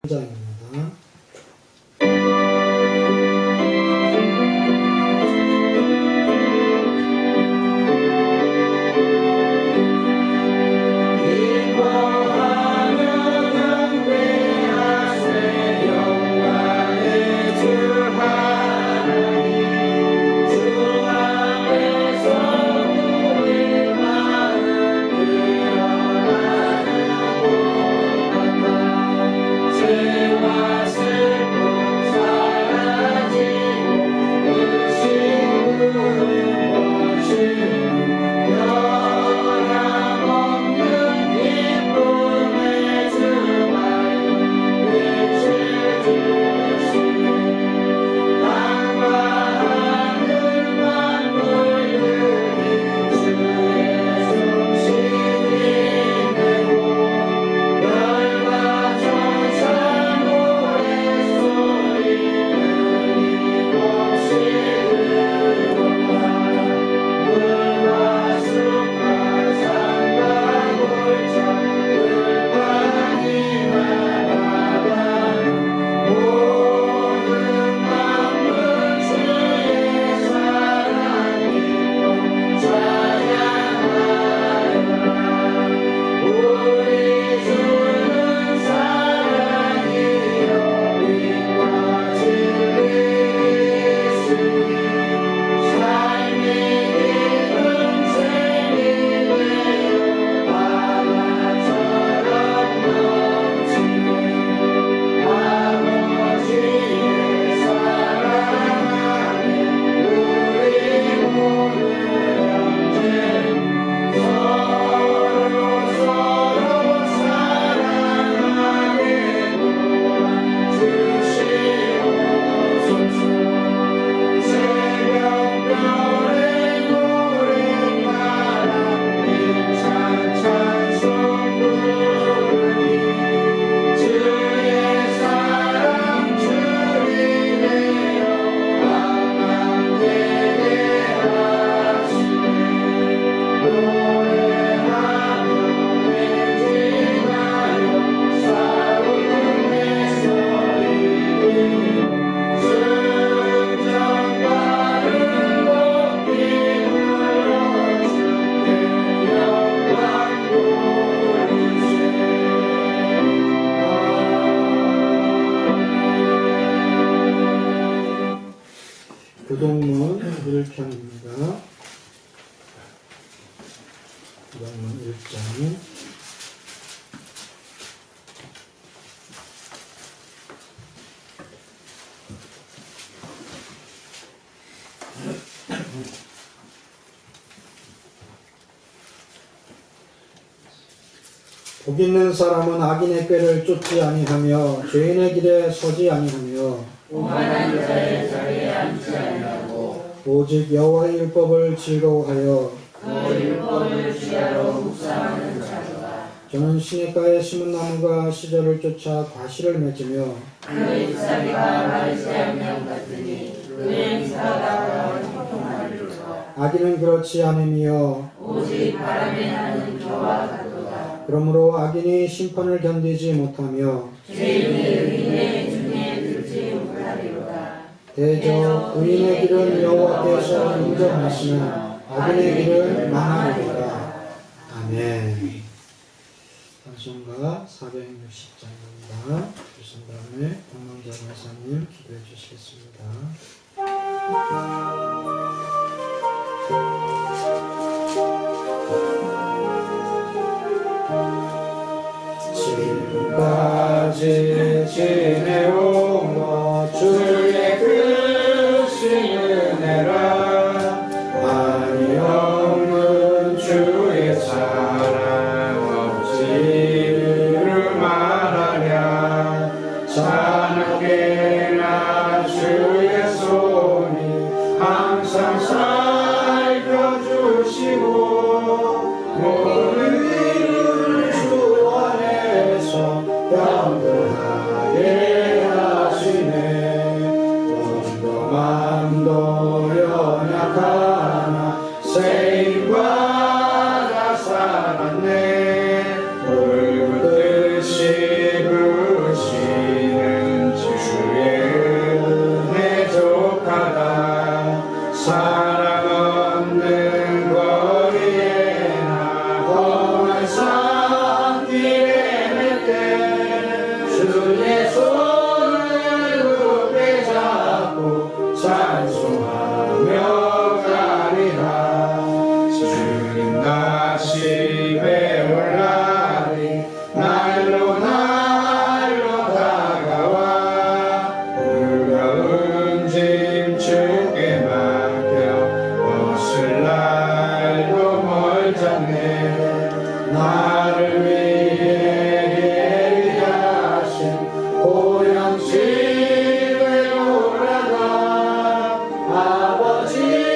장입니다. 교동문 1편입니다. 교동문 1장. 복 있는 사람은 악인의 꾀를 쫓지 아니하며 죄인의 길에 서지 아니하며 오만한 자의 자리에 앉지 아니하고 오직 여호와의 율법을 즐거워하여 그 율법을 주야로 묵상하는 자로다. 저는 시냇가에 심은 나무가 시절을 쫓아 과실을 맺으며 그 잎사귀가 마르지 않는 같으니 그의 인사가 형통하리로다. 악인은 그렇지 않으며 오직 바람에 나는 겨와 같도다. 그러므로 악인이 심판을 견디지 못하며 죄인이 의인의 중에 들지 못하리로다. 대저 의인의 길은 여호와께서 인정하시나 악인의 길은 망하리로다. 아멘. 단송가 460장입니다. 주신 다음에 동명자 권사님 기도해 주시겠습니다. 지금까지 지내온 것 주의 크신 은혜라 많이 없는 주의 사랑 없지를 말하랴 자나깨나 주의 손이 항상 살펴주시고 모든 일을 주 안에서 평등하게 하시네. 원도만도 연약하나 세임받아 살았네. 붉은 뜻이 부시 주의 손을 굳게 잡고 찬송하며 가리라. 주님 다시 배울 날이 날로 다가와 무거운 짐 주께 맡겨 벗을 날도 멀잖네. 나를 위해 예비하신 고향집에 올라가 아버지의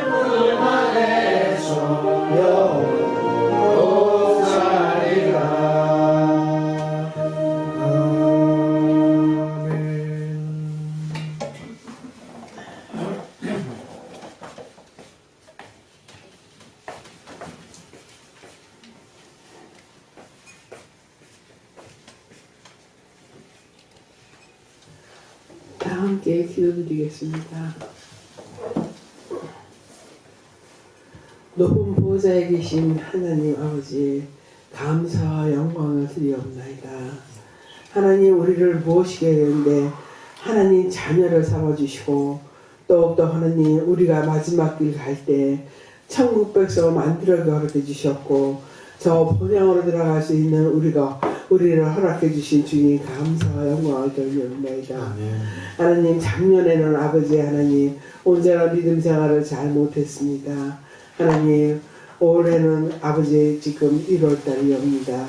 품안에서 영원히 살리라. 다 함께 기도드리겠습니다. 높은 보좌에 계신 하나님 아버지, 감사와 영광을 드리옵나이다. 하나님, 우리를 모시게 되는데 하나님 자녀를 삼아주시고, 더욱더 하나님 우리가 마지막 길 갈 때 천국 백성을 만들어 가르쳐 주셨고, 저 본향으로 들어갈 수 있는 우리를 허락해 주신 주님, 감사와 영광을 돌려옵나이다. 하나님, 작년에는 아버지 하나님 온전한 믿음 생활을 잘 못했습니다. 하나님, 올해는 아버지 지금 1월달이옵니다.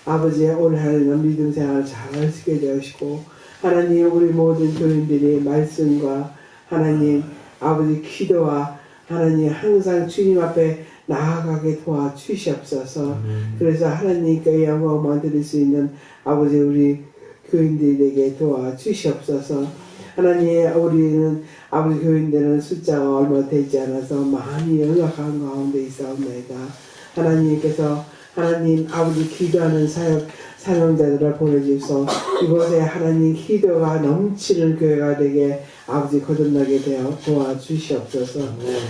아버지, 올 한해는 믿음 생활을 잘 하시게 되시고, 하나님 우리 모든 교인들이 말씀과 하나님 아버지 기도와 하나님 항상 주님 앞에 나아가게 도와주시옵소서. 그래서 하나님께 영광만 드릴 수 있는 아버지 우리 교인들에게 도와주시옵소서. 하나님, 우리는 아버지 교인들은 숫자가 얼마 되지 않아서 많이 연약한 가운데 있사옵나이다. 하나님께서 하나님 아버지 기도하는 사명자들을 보내주셔서 이곳에 하나님 기도가 넘치는 교회가 되게 아버지 거듭나게 되어 도와주시옵소서.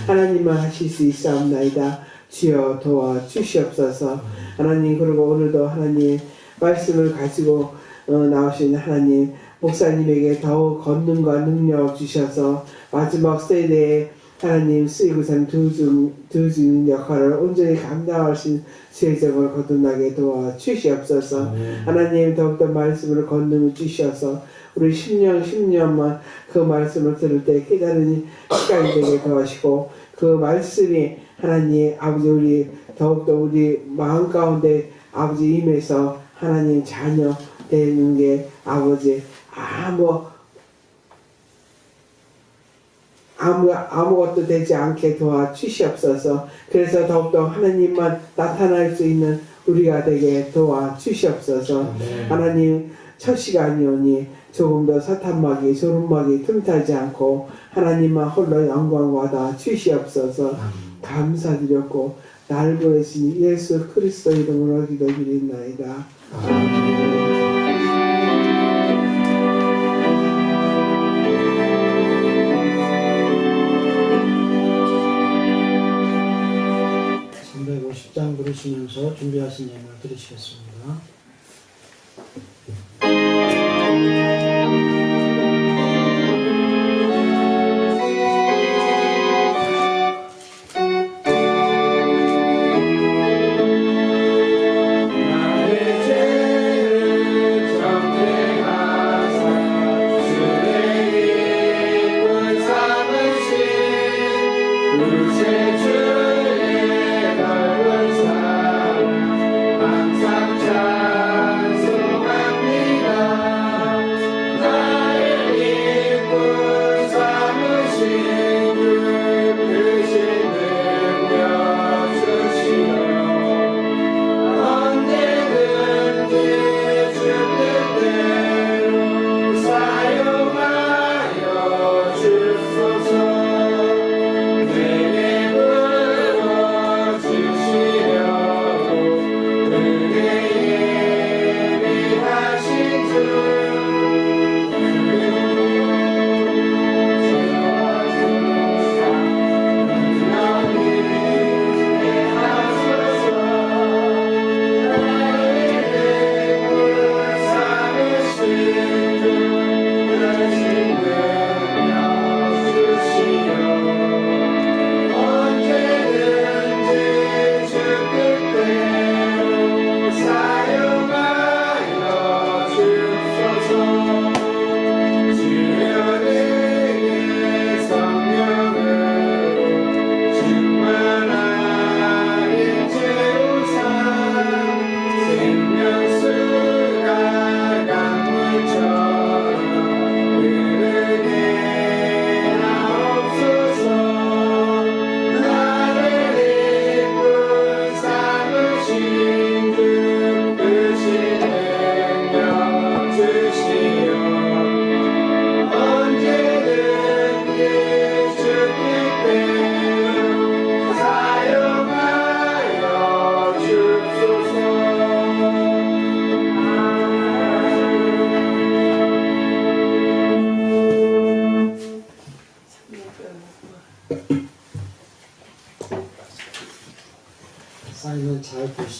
하나님만 하실 수 있사옵나이다. 주여 도와주시옵소서. 하나님, 그리고 오늘도 하나님 말씀을 가지고 나오신 하나님 목사님에게 더욱 권능과 능력 주셔서 마지막 세대에 하나님 쓰이고산 두중 역할을 온전히 감당하신 세정을 거듭나게 도와주시옵소서. 하나님, 더욱더 말씀을 권능을 주셔서 우리 10년만 그 말씀을 들을 때 깨달은 시간이 되게 도와주시고, 그 말씀이 하나님 아버지 우리 더욱더 우리 마음 가운데 아버지 임해서 하나님 자녀 되는 게 아버지 아무것도 되지 않게 도와주시옵소서. 그래서 더욱더 하나님만 나타날 수 있는 우리가 되게 도와주시옵소서. 하나님, 첫 시간이오니 조금 더 사탄막이 조롱막이 틈타지 않고 하나님만 홀로 영광 받아 주시옵소서. 감사드렸고 날 보내신 예수 그리스도 이름으로 기도드리나이다. 아멘. 350장 부르시면서 준비하신 예물 드리시겠습니다. 항상 찬송합니다.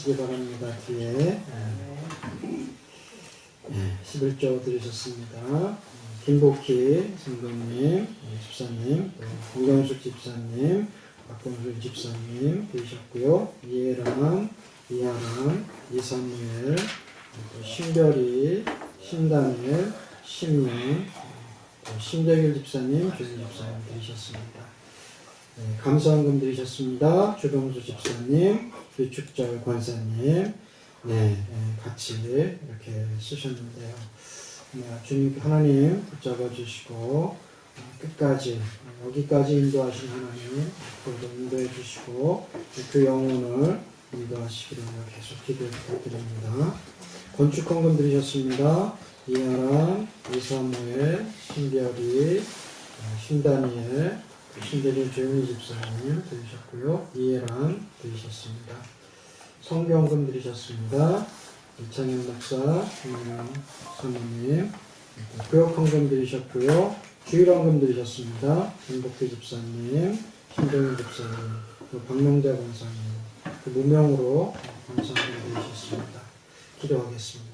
드리시기 바랍니다. 뒤에 11조 드리셨습니다. 김복희 성도님, 집사님, 또 공경숙 집사님, 박건술 집사님 드리셨고요. 이해랑, 이하랑, 이사무엘, 또 신별이, 신다니엘, 신명, 또 신대길 집사님, 조인 집사님 드리셨습니다. 감사원금 드리셨습니다. 주병수 집사님, 유축절 권사님, 같이 이렇게 쓰셨는데요. 주님 하나님 붙잡아 주시고 끝까지 여기까지 인도하신 하나님 앞으로도 인도해 주시고 그 영혼을 인도하시기를 계속 기도해 부탁드립니다. 건축헌금 드리셨습니다. 이하람, 이사무엘, 신별이, 신다니엘, 신대리 조윤희 집사님 드리셨고요. 이해랑 드리셨습니다. 성경금 드리셨습니다. 이창현 목사, 김은영 사모님, 교역헌금 드리셨고요. 주일헌금 드리셨습니다. 김복희 집사님, 신동현 집사님, 박명자 권사님, 무명으로 감사헌금 드리셨습니다. 기도하겠습니다.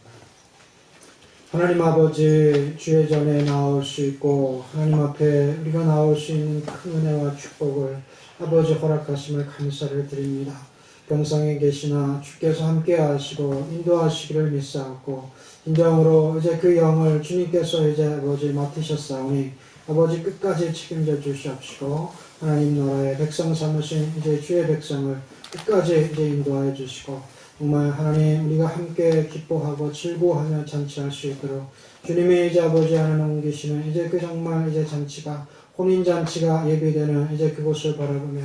하나님 아버지, 주의 전에 나올 수 있고 하나님 앞에 우리가 나올 수 있는 큰 은혜와 축복을 아버지 허락하심을 감사를 드립니다. 병상에 계시나 주께서 함께 하시고 인도하시기를 믿사옵고 진정으로 이제 그 영을 주님께서 이제 아버지 맡으셨사오니 아버지 끝까지 책임져 주시옵시고 하나님 나라의 백성 삼으신 이제 주의 백성을 끝까지 이제 인도하여 주시고 정말 하나님 우리가 함께 기뻐하고 즐거워하며 잔치할 수 있도록 주님의 이제 아버지 하나님 옮기시는 이제 그 정말 이제 잔치가 혼인잔치가 예비되는 이제 그곳을 바라보며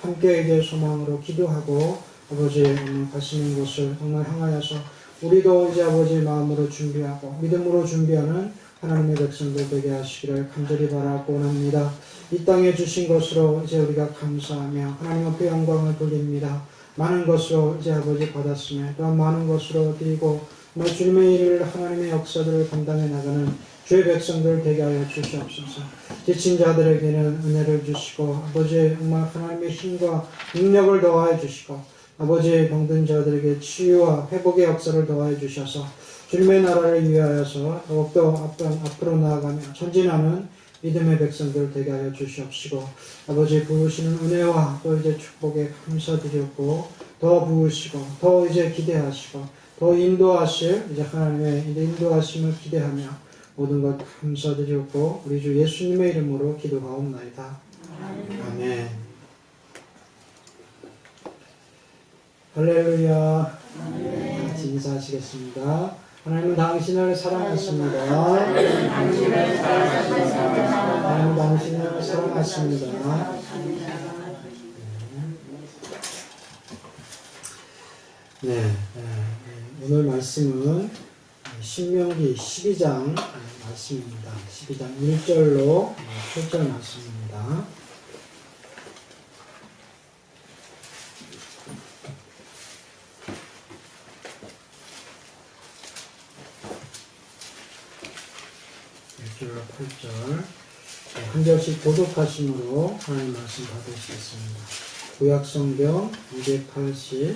함께 이제 소망으로 기도하고 아버지 가시는 곳을 정말 향하여서 우리도 이제 아버지 마음으로 준비하고 믿음으로 준비하는 하나님의 백성들 되게 하시기를 간절히 바라고 원합니다. 이 땅에 주신 것으로 이제 우리가 감사하며 하나님 앞에 영광을 돌립니다. 많은 것으로 이제 아버지 받았으며 또한 많은 것으로 드리고 주님의 일을 하나님의 역사들을 감당해 나가는 주의 백성들 되게 하여 주시옵소서. 지친 자들에게는 은혜를 주시고 아버지 정말 하나님의 힘과 능력을 더하여 주시고 아버지 병든 자들에게 치유와 회복의 역사를 더하여 주셔서 주님의 나라를 위하여서 더욱더 앞으로 나아가며 전진하는 믿음의 백성들 되게 하여 주시옵시고 아버지 부으시는 은혜와 또 이제 축복에 감사드렸고 더 부으시고 더 이제 기대하시고 더 인도하실 이제 하나님의 인도하심을 기대하며 모든 것 감사드렸고 우리 주 예수님의 이름으로 기도하옵나이다. 아멘. 할렐루야. 같이 인사하시겠습니다. 하나님은 당신을 사랑하십니다. 하나님은 당신을 사랑하십니다. 오늘 말씀은 신명기 12장 말씀입니다. 12장 1절로 8절 말씀입니다. 한 절씩 도독하심으로 하나님 말씀 받으시겠습니다. 구약성경 281페이지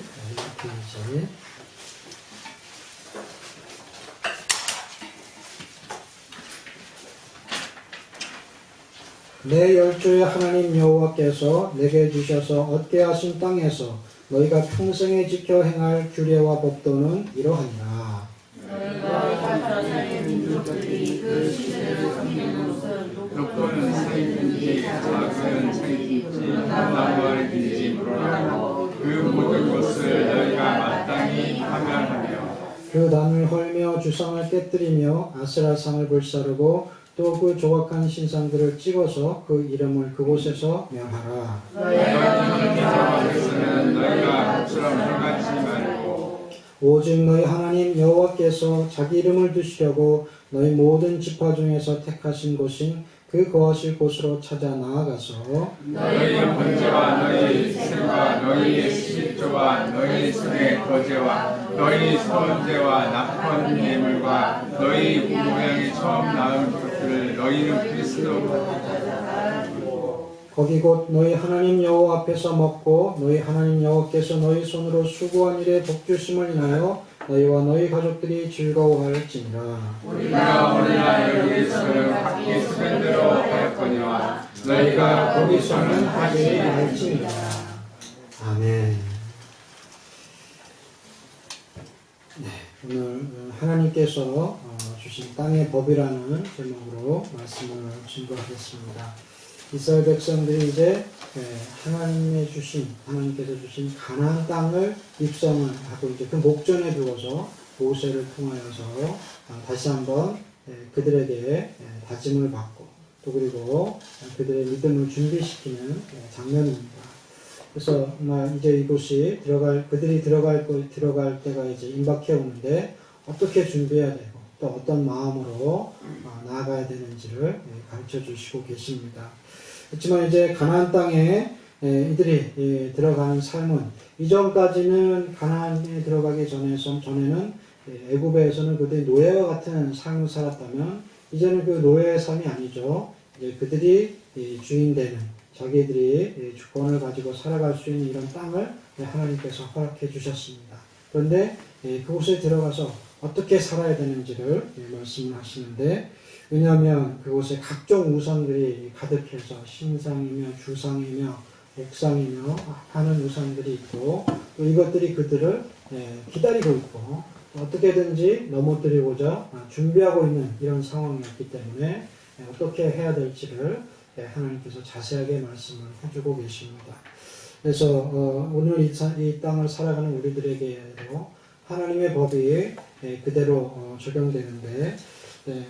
내 열조의 하나님 여호와께서 내게 주셔서 얻게 하신 땅에서 너희가 평생에 지켜 행할 규례와 법도는 이러하니라. 높고는 산이든지 작은 산이든지 나무아리든지 물어나고 그 모든 것을 너희가 마땅히 파멸하며 그 단을 헐며 주상을 깨뜨리며 아세라상을 불사르고 또 그 조각한 신상들을 찍어서 그 이름을 그곳에서 명하라. 너희 형제자매에서는 너희가 그처럼 행하지 말고 오직 너희 하나님 여호와께서 자기 이름을 두시려고 너희 모든 지파 중에서 택하신 곳인 그 거하실 곳으로 찾아 나아가서 너희의 번제와 너희의 생과 너희의 시집조와 너희 손의 거제와 너희 선제와 납헌 예물과 너희 모양이 처음 낳은 것들을 너희는 그리스도 거기 곧 너희 하나님 여호와 앞에서 먹고 너희 하나님 여호와께서 너희 손으로 수고한 일에 복 주심을 인하여 너희와 너희 가족들이 즐거워할지니라. 우리가 오늘날 여기서는 각기 수련대로 하였거니와 너희가 거기서는 하지 말지니라. 아멘. 네, 오늘 하나님께서 주신 땅의 법이라는 제목으로 말씀을 증거하겠습니다. 이스라엘 백성들이 이제 하나님께서 주신 가나안 땅을 입성을 하고 이제 그 목전에 두어서 모세를 통하여서 다시 한번 그들에게 다짐을 받고 또 그리고 그들의 믿음을 준비시키는 장면입니다. 그래서 정말 이제 이곳이 그들이 들어갈 때가 이제 임박해 오는데 어떻게 준비해야 되고 또 어떤 마음으로 나아가야 되는지를 가르쳐 주시고 계십니다. 그렇지만 이제 가나안 땅에 이들이 들어가는 삶은 이전까지는 가나안에 들어가기 전에는 애굽에서는 그들이 노예와 같은 삶을 살았다면 이제는 그 노예의 삶이 아니죠. 이제 그들이 주인 되는 자기들이 주권을 가지고 살아갈 수 있는 이런 땅을 하나님께서 허락해 주셨습니다. 그런데 그곳에 들어가서 어떻게 살아야 되는지를 말씀을 하시는데 왜냐하면 그곳에 각종 우상들이 가득해서 신상이며 주상이며 옥상이며 하는 우상들이 있고 또 이것들이 그들을 기다리고 있고 어떻게든지 넘어뜨리고자 준비하고 있는 이런 상황이었기 때문에 어떻게 해야 될지를 하나님께서 자세하게 말씀을 해주고 계십니다. 그래서 오늘 이 땅을 살아가는 우리들에게도 하나님의 법이 그대로 적용되는데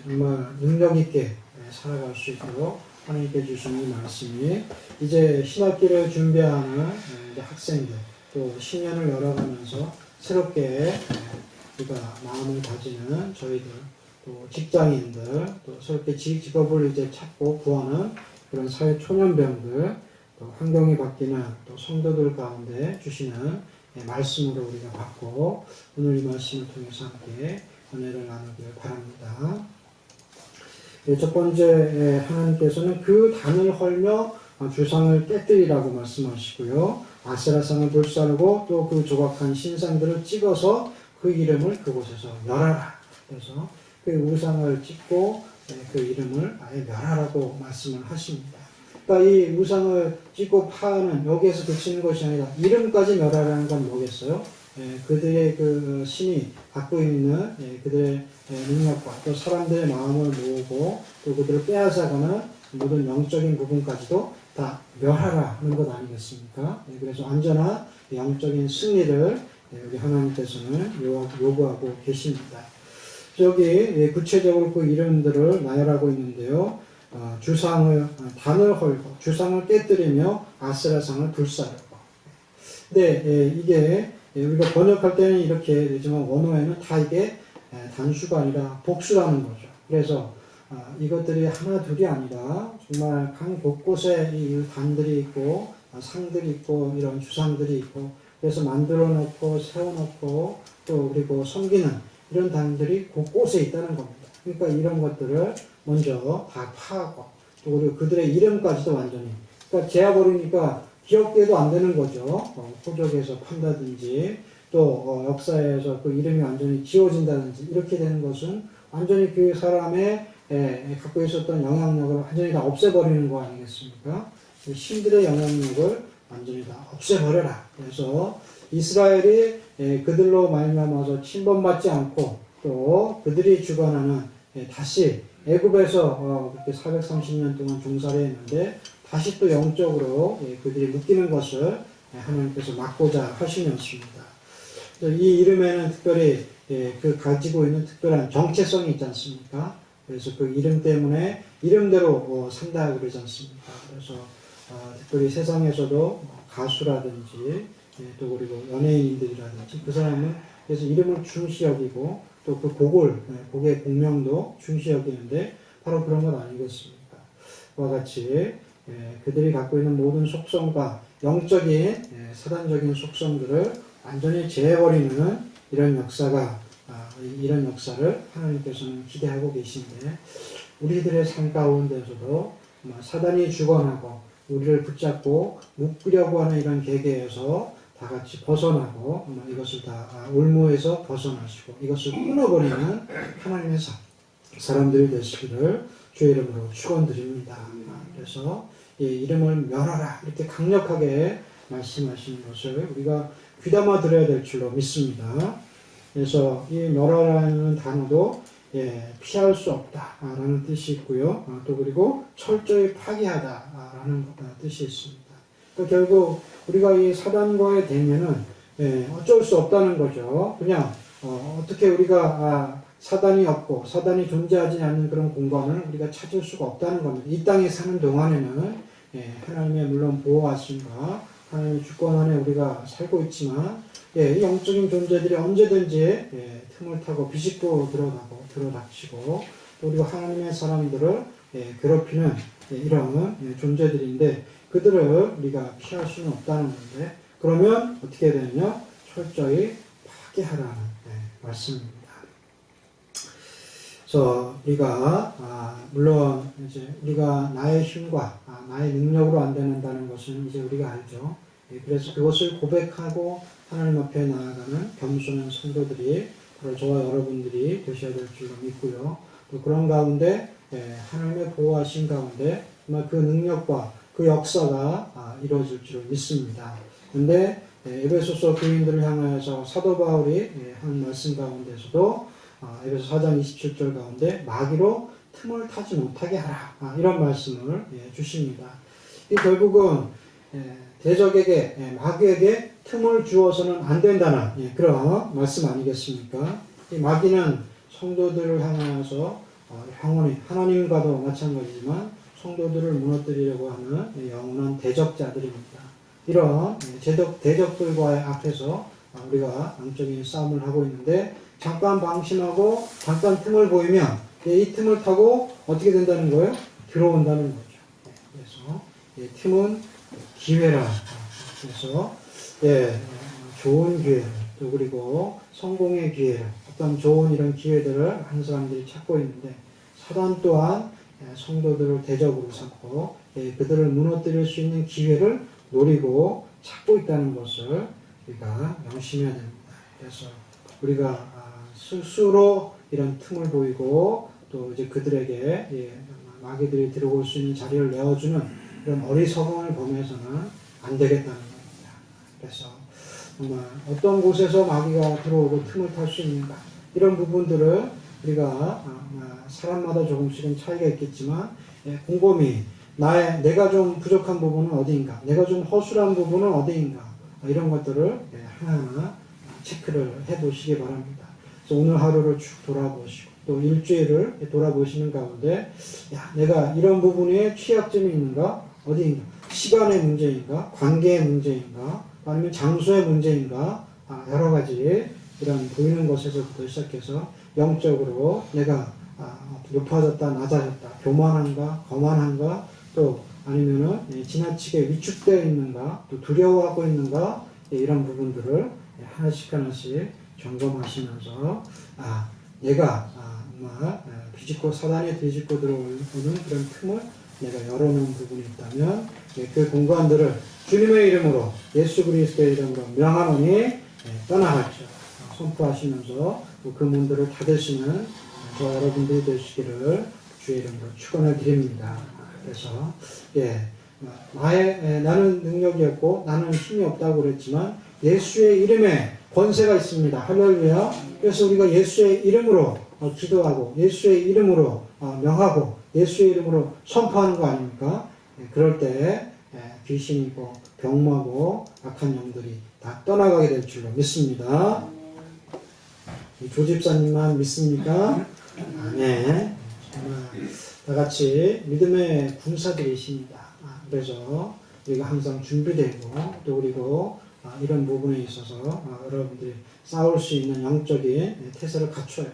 정말 능력 있게 살아갈 수 있도록 하나님께 주신 이 말씀이 이제 신학기를 준비하는 학생들 또 신년을 열어가면서 새롭게 우리가 마음을 가지는 저희들 또 직장인들 또 새롭게 직업을 이제 찾고 구하는 그런 사회 초년병들 또 환경이 바뀌는 또 성도들 가운데 주시는 말씀으로 우리가 받고 오늘 이 말씀을 통해서 함께 은혜를 나누기를 바랍니다. 첫 번째 하나님께서는 그 단을 헐며 주상을 깨뜨리라고 말씀하시고요. 아세라상을 불사르고 또 그 조각한 신상들을 찍어서 그 이름을 그곳에서 멸하라. 그래서 그 우상을 찍고 그 이름을 아예 멸하라고 말씀을 하십니다. 그러니까 이 우상을 찍고 파하는 여기에서 그치는 것이 아니라 이름까지 멸하라는 건 뭐겠어요? 그들의 그 신이 갖고 있는 그들의 능력과 또 사람들의 마음을 모으고 또 그들을 빼앗아가는 모든 영적인 부분까지도 다 멸하라는 것 아니겠습니까? 그래서 완전한 영적인 승리를 우리 하나님께서는 요구하고 계십니다. 여기 구체적으로 그 이름들을 나열하고 있는데요. 단을 헐고 주상을 깨뜨리며 아세라상을 불사르고. 근데 이게 우리가 번역할 때는 이렇게 되지만 원어에는 다 이게 단수가 아니라 복수라는 거죠. 그래서 이것들이 하나 둘이 아니라 정말 강 곳곳에 이 단들이 있고 상들이 있고 이런 주상들이 있고 그래서 만들어 놓고 세워 놓고 또 그리고 섬기는 이런 단들이 곳곳에 있다는 겁니다. 그러니까 이런 것들을 먼저 다 파하고 또 그리고 그들의 이름까지도 완전히 그러니까 재어버리니까 기억되도 안 되는 거죠. 호적에서 판다든지 또 역사에서 그 이름이 완전히 지워진다든지 이렇게 되는 것은 완전히 그 사람의 갖고 있었던 영향력을 완전히 다 없애버리는 거 아니겠습니까? 신들의 영향력을 완전히 다 없애버려라. 그래서 이스라엘이 그들로 말미암아서 침범받지 않고 또 그들이 주관하는 다시 애굽에서 그렇게 430년 동안 종살이 했는데 다시 또 영적으로 그들이 묶이는 것을 하나님께서 막고자 하시면습니다. 이 이름에는 특별히 그 가지고 있는 특별한 정체성이 있지 않습니까? 그래서 그 이름 때문에 이름대로 산다 그러지 않습니까? 그래서 특별히 세상에서도 가수라든지 또 그리고 연예인들이라든지 그 사람은 그래서 이름을 중시 여기고 또 그 곡의 공명도 중시 여기는데 바로 그런 것 아니겠습니까? 그와 같이 그들이 갖고 있는 모든 속성과 영적인 사단적인 속성들을 완전히 제해버리는 이런 역사를 하나님께서는 기대하고 계신데 우리들의 삶 가운데서도 사단이 주관하고 우리를 붙잡고 묶으려고 하는 이런 계계에서 다 같이 벗어나고 이것을 다 올무에서 벗어나시고 이것을 끊어버리는 하나님의 사람들이 되시기를 주의 이름으로 축원드립니다. 그래서 이 이름을 멸하라 이렇게 강력하게 말씀하시는 것을 우리가 귀담아 들어야 될 줄로 믿습니다. 그래서 이 멸하라는 단어도 피할 수 없다라는 뜻이 있고요. 또 그리고 철저히 파괴하다라는 뜻이 있습니다. 그러니까 결국 우리가 이 사단과의 대면은 어쩔 수 없다는 거죠. 그냥 어떻게 우리가 사단이 없고 사단이 존재하지 않는 그런 공간을 우리가 찾을 수가 없다는 겁니다. 이 땅에 사는 동안에는 하나님의 물론 보호하심과 하나님의 주권 안에 우리가 살고 있지만 이 영적인 존재들이 언제든지 틈을 타고 비집고 들어닥치고 또 우리가 하나님의 사람들을 괴롭히는 이런 존재들인데 그들을 우리가 피할 수는 없다는 건데 그러면 어떻게 되느냐? 철저히 파괴하라는 말씀입니다. 그래서 우리가 물론 이제 우리가 나의 힘과 나의 능력으로 안 되는다는 것은 이제 우리가 알죠. 그래서 그것을 고백하고 하나님 앞에 나아가는 겸손한 성도들이 바로 저와 여러분들이 되셔야 될 줄로 믿고요. 또 그런 가운데 하나님의 보호하신 가운데 정말 그 능력과 그 역사가 이루어질 줄을 믿습니다. 그런데 에베소서 교인들을 향하여서 사도 바울이 한 말씀 가운데서도 에베소 4장 27절 가운데 마귀로 틈을 타지 못하게 하라 이런 말씀을 주십니다. 이 결국은 대적에게 마귀에게 틈을 주어서는 안 된다는 그런 말씀 아니겠습니까? 이 마귀는 성도들을 향하여서 영원히 하나님과도 마찬가지지만 성도들을 무너뜨리려고 하는 영원한 대적자들입니다. 이런 대적들과의 앞에서 우리가 영적인 싸움을 하고 있는데 잠깐 방심하고 잠깐 틈을 보이면 이 틈을 타고 어떻게 된다는 거예요? 들어온다는 거죠. 그래서 이 틈은 기회라. 그래서 좋은 기회 또 그리고 성공의 기회 어떤 좋은 이런 기회들을 하는 사람들이 찾고 있는데 사단 또한 성도들을 대적으로 삼고 그들을 무너뜨릴 수 있는 기회를 노리고 찾고 있다는 것을 우리가 명심해야 됩니다. 그래서 우리가 스스로 이런 틈을 보이고 또 이제 그들에게 마귀들이 들어올 수 있는 자리를 내어주는 이런 어리석음을 범해서는 안 되겠다는 겁니다. 그래서 정말 어떤 곳에서 마귀가 들어오고 틈을 탈 수 있는가 이런 부분들을 우리가 사람마다 조금씩은 차이가 있겠지만 곰곰이 내가 좀 부족한 부분은 어디인가 내가 좀 허술한 부분은 어디인가 이런 것들을 하나하나 체크를 해보시기 바랍니다. 그래서 오늘 하루를 쭉 돌아보시고 또 일주일을 돌아보시는 가운데 내가 이런 부분에 취약점이 있는가 어디인가 시간의 문제인가 관계의 문제인가 아니면 장소의 문제인가 여러 가지 이런 보이는 것에서부터 시작해서 영적으로 내가 높아졌다 낮아졌다 교만한가 거만한가 또 아니면은 지나치게 위축되어 있는가 또 두려워하고 있는가 이런 부분들을 하나씩 점검하시면서 내가 비집고 사단이 뒤집고 들어오는 그런 틈을 내가 열어놓은 부분이 있다면 그 공간들을 주님의 이름으로 예수 그리스도의 이름으로 명하노니 떠나갈지어 선포하시면서 그 문들을 닫으시는 저 여러분들이 되시기를 주의 이름으로 축원을 드립니다. 그래서 나는 능력이 없고 나는 힘이 없다고 그랬지만 예수의 이름에 권세가 있습니다. 할렐루야. 그래서 우리가 예수의 이름으로 기도하고 예수의 이름으로 명하고 예수의 이름으로 선포하는 거 아닙니까? 그럴 때 귀신이고 병마고 악한 영들이 다 떠나가게 될 줄로 믿습니다. 조집사님만 믿습니까? 네. 다 같이 믿음의 군사들이십니다. 그래서 우리가 항상 준비되고 또 그리고 이런 부분에 있어서 여러분들이 싸울 수 있는 영적인 태세를 갖춰야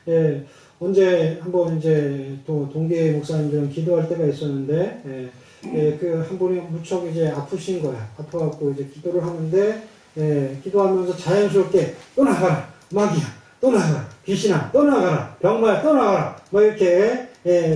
돼요. 언제 한번 이제 또 동계 목사님들은 기도할 때가 있었는데 그 한 분이 무척 이제 아프신 거야. 아파갖고 이제 기도를 하는데 기도하면서 자연스럽게 떠나가라 마귀야 떠나가라 귀신아 떠나가라 병마야 떠나가라 뭐 이렇게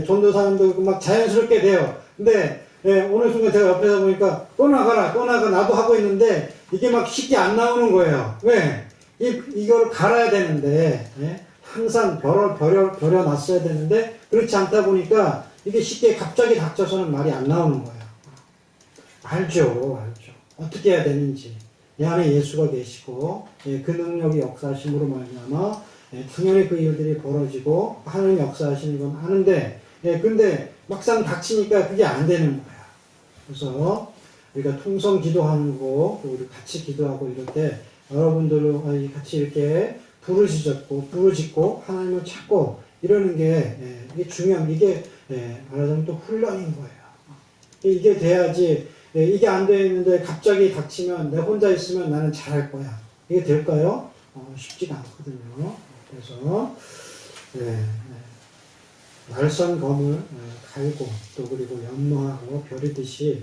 전도사님도 막 자연스럽게 돼요. 근데 예, 어느 순간 제가 옆에서 보니까 또 나가라, 또 나가, 나도 하고 있는데 이게 막 쉽게 안 나오는 거예요. 왜? 이걸 갈아야 되는데, 예? 항상 벼려놨어야 되는데, 그렇지 않다 보니까 이게 쉽게 갑자기 닥쳐서는 말이 안 나오는 거예요. 알죠. 어떻게 해야 되는지. 내 안에 예수가 계시고, 예, 그 능력이 역사하심으로 말미암아 당연히 그 일들이 벌어지고 하나님 역사하시는 건 아는데, 예, 근데 막상 닥치니까 그게 안 되는 거야. 그래서 우리가 통성 기도하는 거, 또 우리 같이 기도하고 이럴 때 여러분들로 같이 이렇게 부르짖고 하나님을 찾고 이러는 게, 이게 중요한, 이게 말하자면 또 훈련인 거예요. 이게 돼야지. 이게 안 되어 있는데 갑자기 닥치면 내 혼자 있으면 나는 잘할 거야. 이게 될까요? 쉽지가 않거든요. 그래서 날선 검을 갈고 또 그리고 연모하고 벼리듯이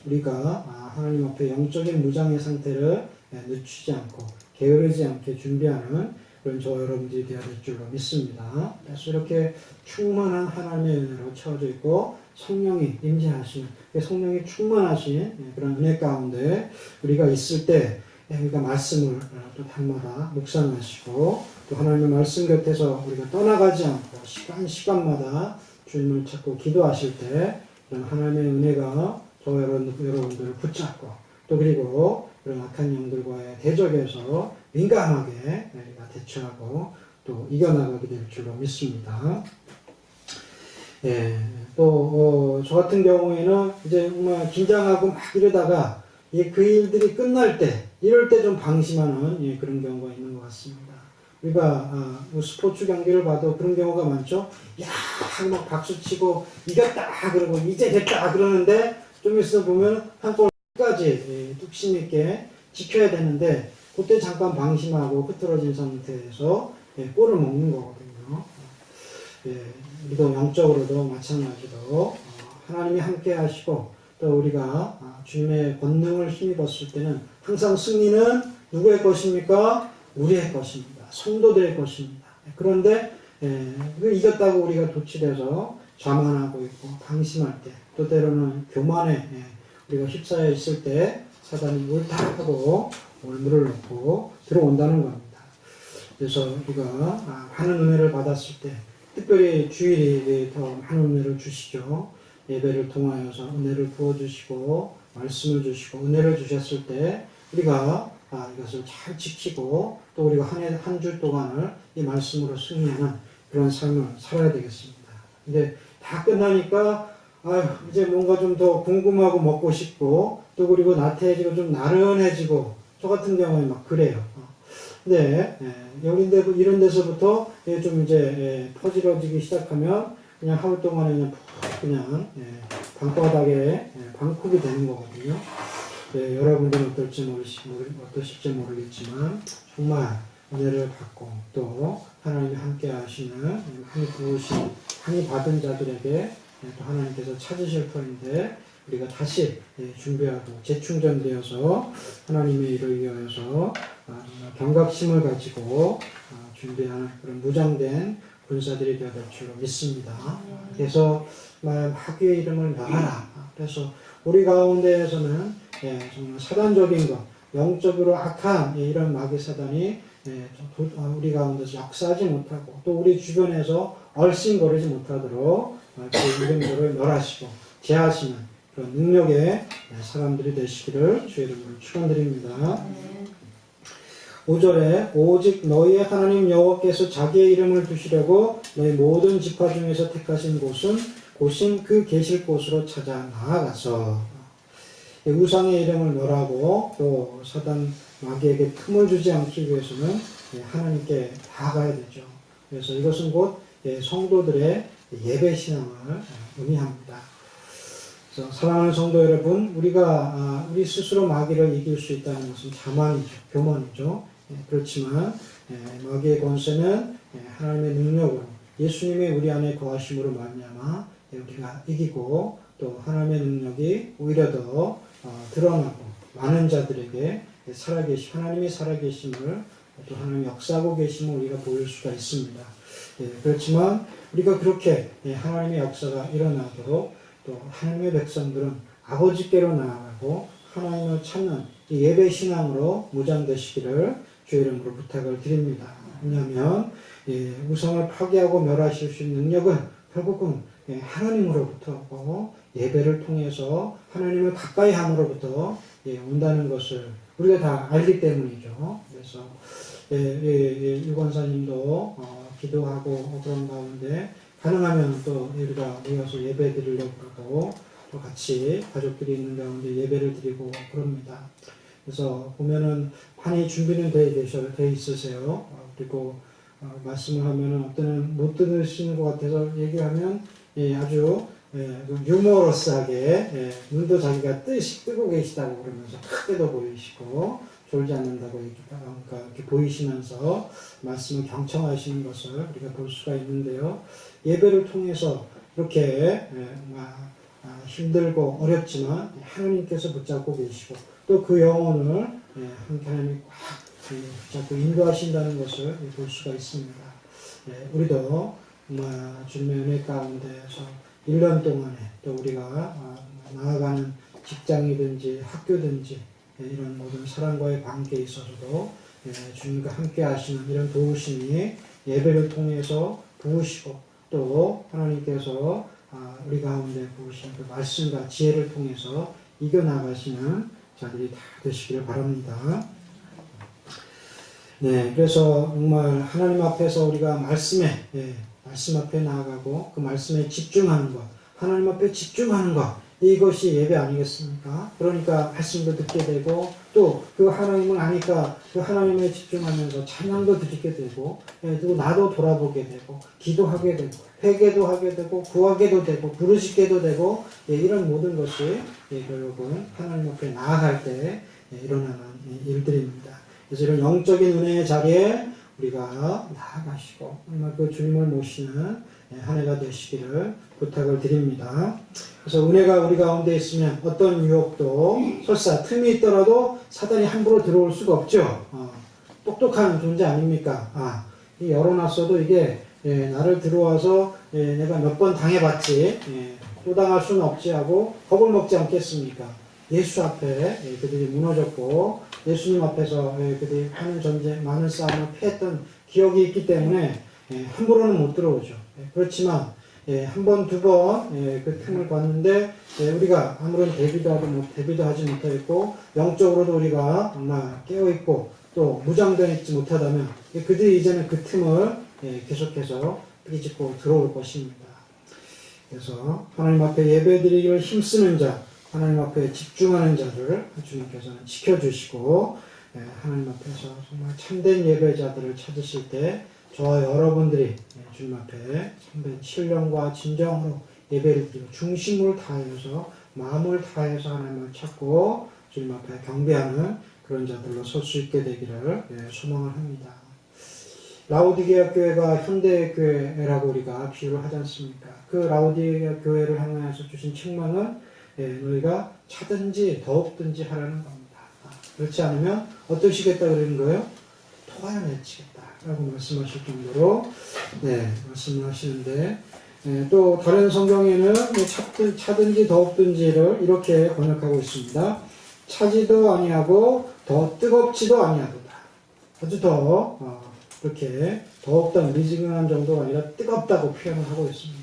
우리가 하나님 앞에 영적인 무장의 상태를 늦추지 않고 게으르지 않게 준비하는 그런 저와 여러분들이 되어야 될 줄로 믿습니다. 그래서 이렇게 충만한 하나님의 은혜로 채워져 있고 성령이 임재하시는, 성령이 충만하신 그런 은혜 가운데 우리가 있을 때 우리가 말씀을 또 달마다 묵상하시고 또 하나님의 말씀 곁에서 우리가 떠나가지 않고 시간마다 주님을 찾고 기도하실 때 그런 하나님의 은혜가 저와 여러분들을 붙잡고 또 그리고 그런 악한 영들과의 대적에서 민감하게 우리가 대처하고 또 이겨나가게 될 줄로 믿습니다. 또 저 같은 경우에는 이제 정말 긴장하고 막 이러다가 그 일들이 끝날 때 이럴 때 좀 방심하는 그런 경우가 있는 것 같습니다. 우리가 스포츠 경기를 봐도 그런 경우가 많죠. 야, 막 박수치고 이겼다 그러고 이제 됐다 그러는데 좀 있어 보면 한 골 끝까지 뚝심 있게 지켜야 되는데 그때 잠깐 방심하고 흐트러진 상태에서 골을 먹는 거거든요. 우리도 영적으로도 마찬가지로 하나님이 함께 하시고 또 우리가 주님의 권능을 힘입었을 때는 항상 승리는 누구의 것입니까? 우리의 것입니다. 성도들의 것입니다. 그런데 이겼다고 우리가 도취돼서 자만하고 있고 방심할 때 또 때로는 교만에 우리가 휩싸여 있을 때 사단이 옳다 하고 올무를 놓고 들어온다는 겁니다. 그래서 우리가 많은 은혜를 받았을 때 특별히 주일이 더 많은 은혜를 주시죠. 예배를 통하여서 은혜를 부어주시고 말씀을 주시고 은혜를 주셨을 때 우리가 이것을 잘 지키고 또 우리가 한 주 동안을 이 말씀으로 승리하는 그런 삶을 살아야 되겠습니다. 근데 다 끝나니까 이제 뭔가 좀 더 궁금하고 먹고 싶고 또 그리고 나태해지고 좀 나른해지고 저 같은 경우에 막 그래요. 근데 이런 데서부터 좀 이제 퍼질러지기 시작하면 그냥 하루 동안에 그냥 방바닥에 방콕이 되는 거거든요. 여러분들은 어떠실지 모르겠지만 정말 은혜를 받고 또 하나님이 함께 하시는 많이 부으신 많이 받은 자들에게 또 하나님께서 찾으실 터인데 우리가 다시 준비하고 재충전되어서 하나님의 일을 위하여서 경각심을 가지고 준비하는 그런 무장된 군사들이 되어야 될 줄로 믿습니다. 그래서 마귀의 이름을 명하라. 그래서 우리 가운데에서는 정말 사단적인 것, 영적으로 악한 이런 마귀 사단이 우리 가운데서 역사하지 못하고 또 우리 주변에서 얼씬거리지 못하도록 그 이름들을 멸하시고 제하시는 그런 능력의 사람들이 되시기를 주의 이름으로 축원드립니다. 5절에 오직 너희의 하나님 여호와께서 자기의 이름을 두시려고 너희 모든 지파 중에서 택하신 곳은 그 계실 곳으로 찾아 나아가서 우상의 이름을 멸하고 또 사단 마귀에게 틈을 주지 않기 위해서는 하나님께 나아가야 되죠. 그래서 이것은 곧 성도들의 예배 신앙을 의미합니다. 그래서 사랑하는 성도 여러분, 우리 스스로 마귀를 이길 수 있다는 것은 자만이죠, 교만이죠. 그렇지만 마귀의 권세는 하나님의 능력으로 예수님이 우리 안에 거하심으로 말미암아 우리가 이기고 또 하나님의 능력이 오히려 더 드러나고 많은 자들에게 하나님이 살아계심을 또 하나님이 역사하고 계심을 우리가 보일 수가 있습니다. 그렇지만 우리가 그렇게 하나님의 역사가 일어나도록 또 하나님의 백성들은 아버지께로 나아가고 하나님을 찾는 이 예배 신앙으로 무장되시기를 주의 이름으로 부탁을 드립니다. 왜냐하면 우상을 파괴하고 멸하실 수 있는 능력은 결국은 하나님으로부터 예배를 통해서 하나님을 가까이 함으로부터 온다는 것을 우리가 다 알기 때문이죠. 그래서 유권사님도 기도하고 그런 가운데 가능하면 또 우리가 모여서 예배 드리려고 하고 또 같이 가족들이 있는 가운데 예배를 드리고 그럽니다. 그래서 보면은 많이 준비는 돼 있으세요. 그리고 말씀을 하면은 어떤 못 들으시는 것 같아서 얘기하면 아주 유머러스하게 눈도 자기가 뜨고 계시다고 그러면서 크게도 보이시고 졸지 않는다고 그러니까 이렇게 보이시면서 말씀을 경청하시는 것을 우리가 볼 수가 있는데요. 예배를 통해서 이렇게 힘들고 어렵지만 하나님께서 붙잡고 계시고 또 그 영혼을 하나님이 꽉 붙잡고 인도하신다는 것을 볼 수가 있습니다. 우리도 주님의 은혜 가운데서 1년 동안에 또 우리가 나아가는 직장이든지 학교든지 이런 모든 사람과의 관계에 있어서도 주님과 함께 하시는 이런 도우심이 예배를 통해서 부으시고 또 하나님께서 우리 가운데 부으신 그 말씀과 지혜를 통해서 이겨나가시는 자들이 다 되시기를 바랍니다. 네, 그래서 정말 하나님 앞에서 우리가 말씀 앞에 나아가고 그 말씀에 집중하는 것, 하나님 앞에 집중하는 것, 이것이 예배 아니겠습니까? 그러니까 말씀도 듣게 되고 또 그 하나님을 아니까 그 하나님에 집중하면서 찬양도 드리게 되고 또 나도 돌아보게 되고 기도하게 되고 회개도 하게 되고 구하게도 되고 부르짖게도 되고 이런 모든 것이 결국은 하나님 앞에 나아갈 때 일어나는 일들입니다. 그래서 이런 영적인 은혜의 자리에 우리가 나아가시고 정말 그 주님을 모시는 한 해가 되시기를 부탁을 드립니다. 그래서 은혜가 우리 가운데 있으면 어떤 유혹도 설사 틈이 있더라도 사단이 함부로 들어올 수가 없죠. 똑똑한 존재 아닙니까? 열어놨어도 이게 나를 들어와서 내가 몇 번 당해봤지 또 당할 수는 없지 하고 겁을 먹지 않겠습니까? 예수 앞에 그들이 무너졌고 예수님 앞에서 그들이 많은 전쟁, 많은 싸움을 패했던 기억이 있기 때문에 함부로는 못 들어오죠. 그렇지만 한 번, 두 번 그 틈을 봤는데 우리가 아무런 대비도 하지 못했고 영적으로도 우리가 정말 깨어있고 또 무장되어 있지 못하다면 그들이 이제는 그 틈을 계속해서 비집고 들어올 것입니다. 그래서 하나님 앞에 예배드리기를 힘쓰는 자, 하나님 앞에 집중하는 자를 주님께서는 지켜주시고 하나님 앞에서 정말 참된 예배자들을 찾으실 때 저와 여러분들이 주님 앞에 참된 신령과 진정으로 예배를 드리고 중심을 다해서 마음을 다해서 하나님을 찾고 주님 앞에 경배하는 그런 자들로 설 수 있게 되기를 소망을 합니다. 라오디게아 교회가 현대교회라고 우리가 비유를 하지 않습니까? 그 라오디게아 교회를 향해서 주신 책망은 너희가 차든지 더욱든지 하라는 겁니다. 그렇지 않으면 어떠시겠다 그러는 거예요? 토하여내치겠다 라고 말씀하실 정도로 말씀을 하시는데 또 다른 성경에는 차든지 더욱든지를 이렇게 번역하고 있습니다. 차지도 아니하고 더 뜨겁지도 아니하도다. 아주 더 이렇게 더욱더 미지근한 정도가 아니라 뜨겁다고 표현을 하고 있습니다.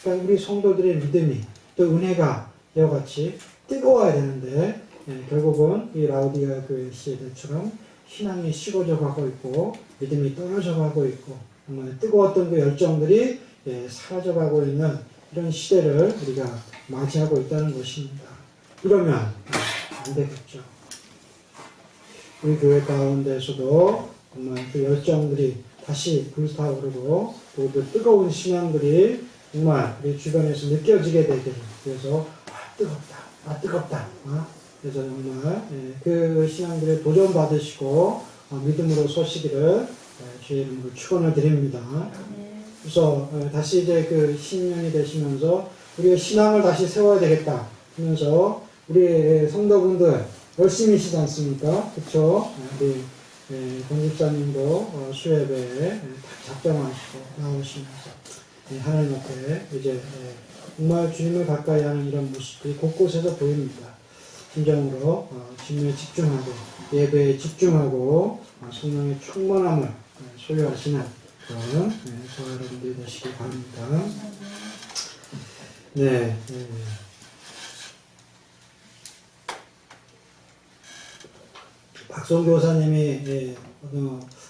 그러니까 우리 성도들의 믿음이 또 은혜가 이와 같이 뜨거워야 되는데 결국은 이 라오디게아 교회 시대처럼 신앙이 식어져 가고 있고 믿음이 떨어져 가고 있고 정말 뜨거웠던 그 열정들이 사라져 가고 있는 이런 시대를 우리가 맞이하고 있다는 것입니다. 이러면 안 되겠죠. 우리 교회 가운데서도 정말 그 열정들이 다시 불타오르고 또 그 뜨거운 신앙들이 정말 우리 주변에서 느껴지게 되기를 그래서 뜨겁다 그래서 정말 그 신앙들에 도전받으시고 믿음으로 서시기를 주의 이름으로 축원을 드립니다. 그래서 다시 이제 그 신년이 되시면서 우리의 신앙을 다시 세워야 되겠다 하면서 우리 성도분들 열심히시지 않습니까? 그렇죠? 우리 권집사님도 수예배에 작정하시고 나오시면서 하나님 앞에 이제 정말 주님을 가까이 하는 이런 모습들이 곳곳에서 보입니다. 심정으로 주님에 집중하고 예배에 집중하고 성령의 충만함을 소유하시는 그런 저와 여러분들이 되시기 바랍니다. 네. 박성 교사님이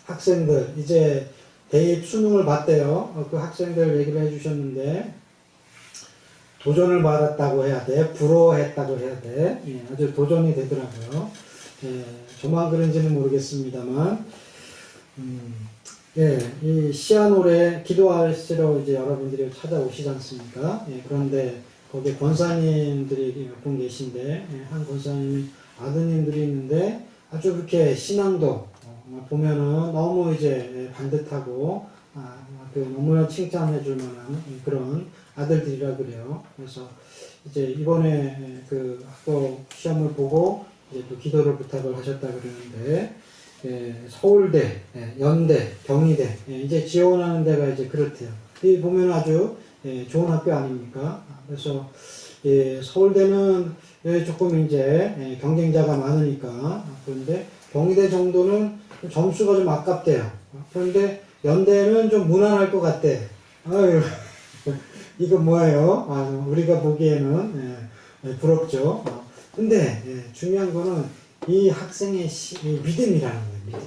학생들 이제 대입 수능을 봤대요. 그 학생들 얘기를 해주셨는데 도전을 받았다고 해야 돼, 부러워했다고 해야 돼. 아주 도전이 되더라고요. 저만 그런지는 모르겠습니다만, 이 시아노래 기도하시러 이제 여러분들이 찾아오시지 않습니까? 그런데 거기 권사님들이 몇 분 계신데, 한 권사님이 아드님들이 있는데 아주 그렇게 신앙도 보면은 너무 이제 반듯하고 너무나 칭찬해줄 만한 그런 아들들이라 그래요. 그래서 이제 이번에 그 학교 시험을 보고 이제 또 기도를 부탁을 하셨다 그러는데, 서울대, 연대, 경희대 이제 지원하는 데가 이제 그렇대요. 이 보면 아주 좋은 학교 아닙니까? 그래서 서울대는 조금 이제 경쟁자가 많으니까, 그런데 경희대 정도는 점수가 좀 아깝대요. 그런데 연대는 좀 무난할 것 같대. 아유, 이거 뭐예요? 우리가 보기에는 부럽죠. 근데 중요한 거는 이 학생의 믿음이라는 거예요. 믿음.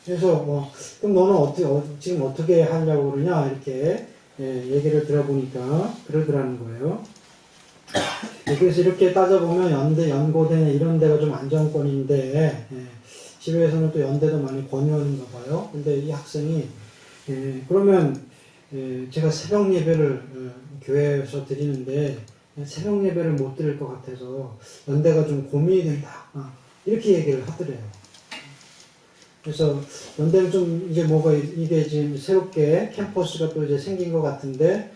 그래서 그럼 너는 지금 어떻게 하려고 그러냐 이렇게 얘기를 들어보니까 그러더라는 거예요. 그래서 이렇게 따져보면 연대, 연고대 이런 데가 좀 안정권인데, 집에서는 또 연대도 많이 권유하는가 봐요. 근데 이 학생이 그러면 제가 새벽 예배를 교회에서 드리는데 새벽 예배를 못 드릴 것 같아서 연대가 좀 고민이 된다. 이렇게 얘기를 하더래요. 그래서 연대는 좀 이제 뭐가 이게 지금 새롭게 캠퍼스가 또 이제 생긴 것 같은데,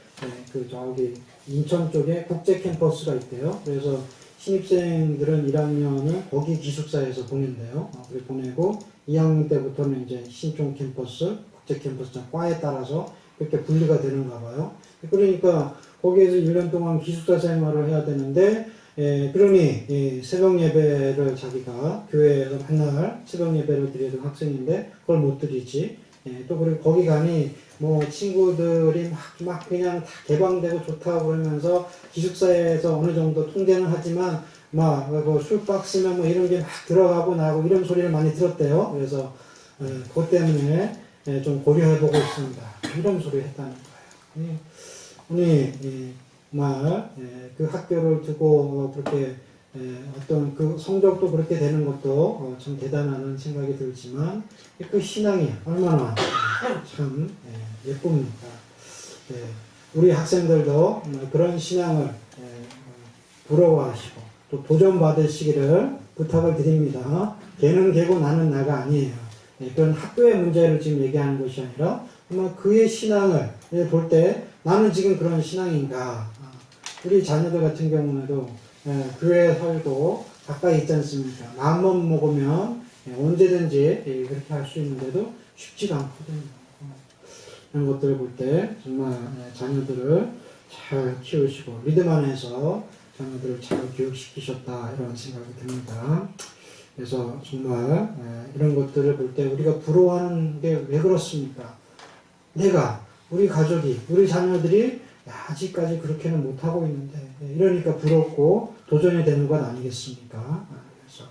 그 저기 인천 쪽에 국제 캠퍼스가 있대요. 그래서 신입생들은 1학년을 거기 기숙사에서 보낸대요. 그렇게 보내고 2학년 때부터는 이제 신촌 캠퍼스, 국제 캠퍼스 과에 따라서 그렇게 분리가 되는가 봐요. 그러니까 거기에서 1년 동안 기숙사 생활을 해야 되는데, 그러니 새벽 예배를 자기가 교회에서 맨날 새벽 예배를 드리던 학생인데 그걸 못 드리지. 또 그리고 거기 가니 뭐 친구들이 막 그냥 다 개방되고 좋다고 그러면서 기숙사에서 어느 정도 통제는 하지만 막 술박스면 뭐 이런 게 막 들어가고 나고 이런 소리를 많이 들었대요. 그래서 그것 때문에 좀 고려해보고 있습니다. 이런 소리를 했다는 거예요. 오늘 정말 그 학교를 두고 그렇게 어떤 그 성적도 그렇게 되는 것도 참 대단하다는 생각이 들지만 그 신앙이 얼마나 참 예쁩니까? 우리 학생들도 그런 신앙을 부러워하시고 또 도전받으시기를 부탁을 드립니다. 걔는 걔고 나는 나가 아니에요. 그런 학교의 문제를 지금 얘기하는 것이 아니라 아마 그의 신앙을 볼 때 나는 지금 그런 신앙인가. 우리 자녀들 같은 경우에도 교회에 살고 가까이 있지 않습니까? 마음만 먹으면 언제든지 그렇게 할 수 있는데도 쉽지가 않거든요. 이런 것들을 볼 때 정말 자녀들을 잘 키우시고 믿음 안에서 자녀들을 잘 교육시키셨다 이런 생각이 듭니다. 그래서 정말 이런 것들을 볼 때 우리가 부러워하는 게 왜 그렇습니까? 우리 가족이, 우리 자녀들이 아직까지 그렇게는 못하고 있는데 이러니까 부럽고 도전이 되는 것 아니겠습니까? 그래서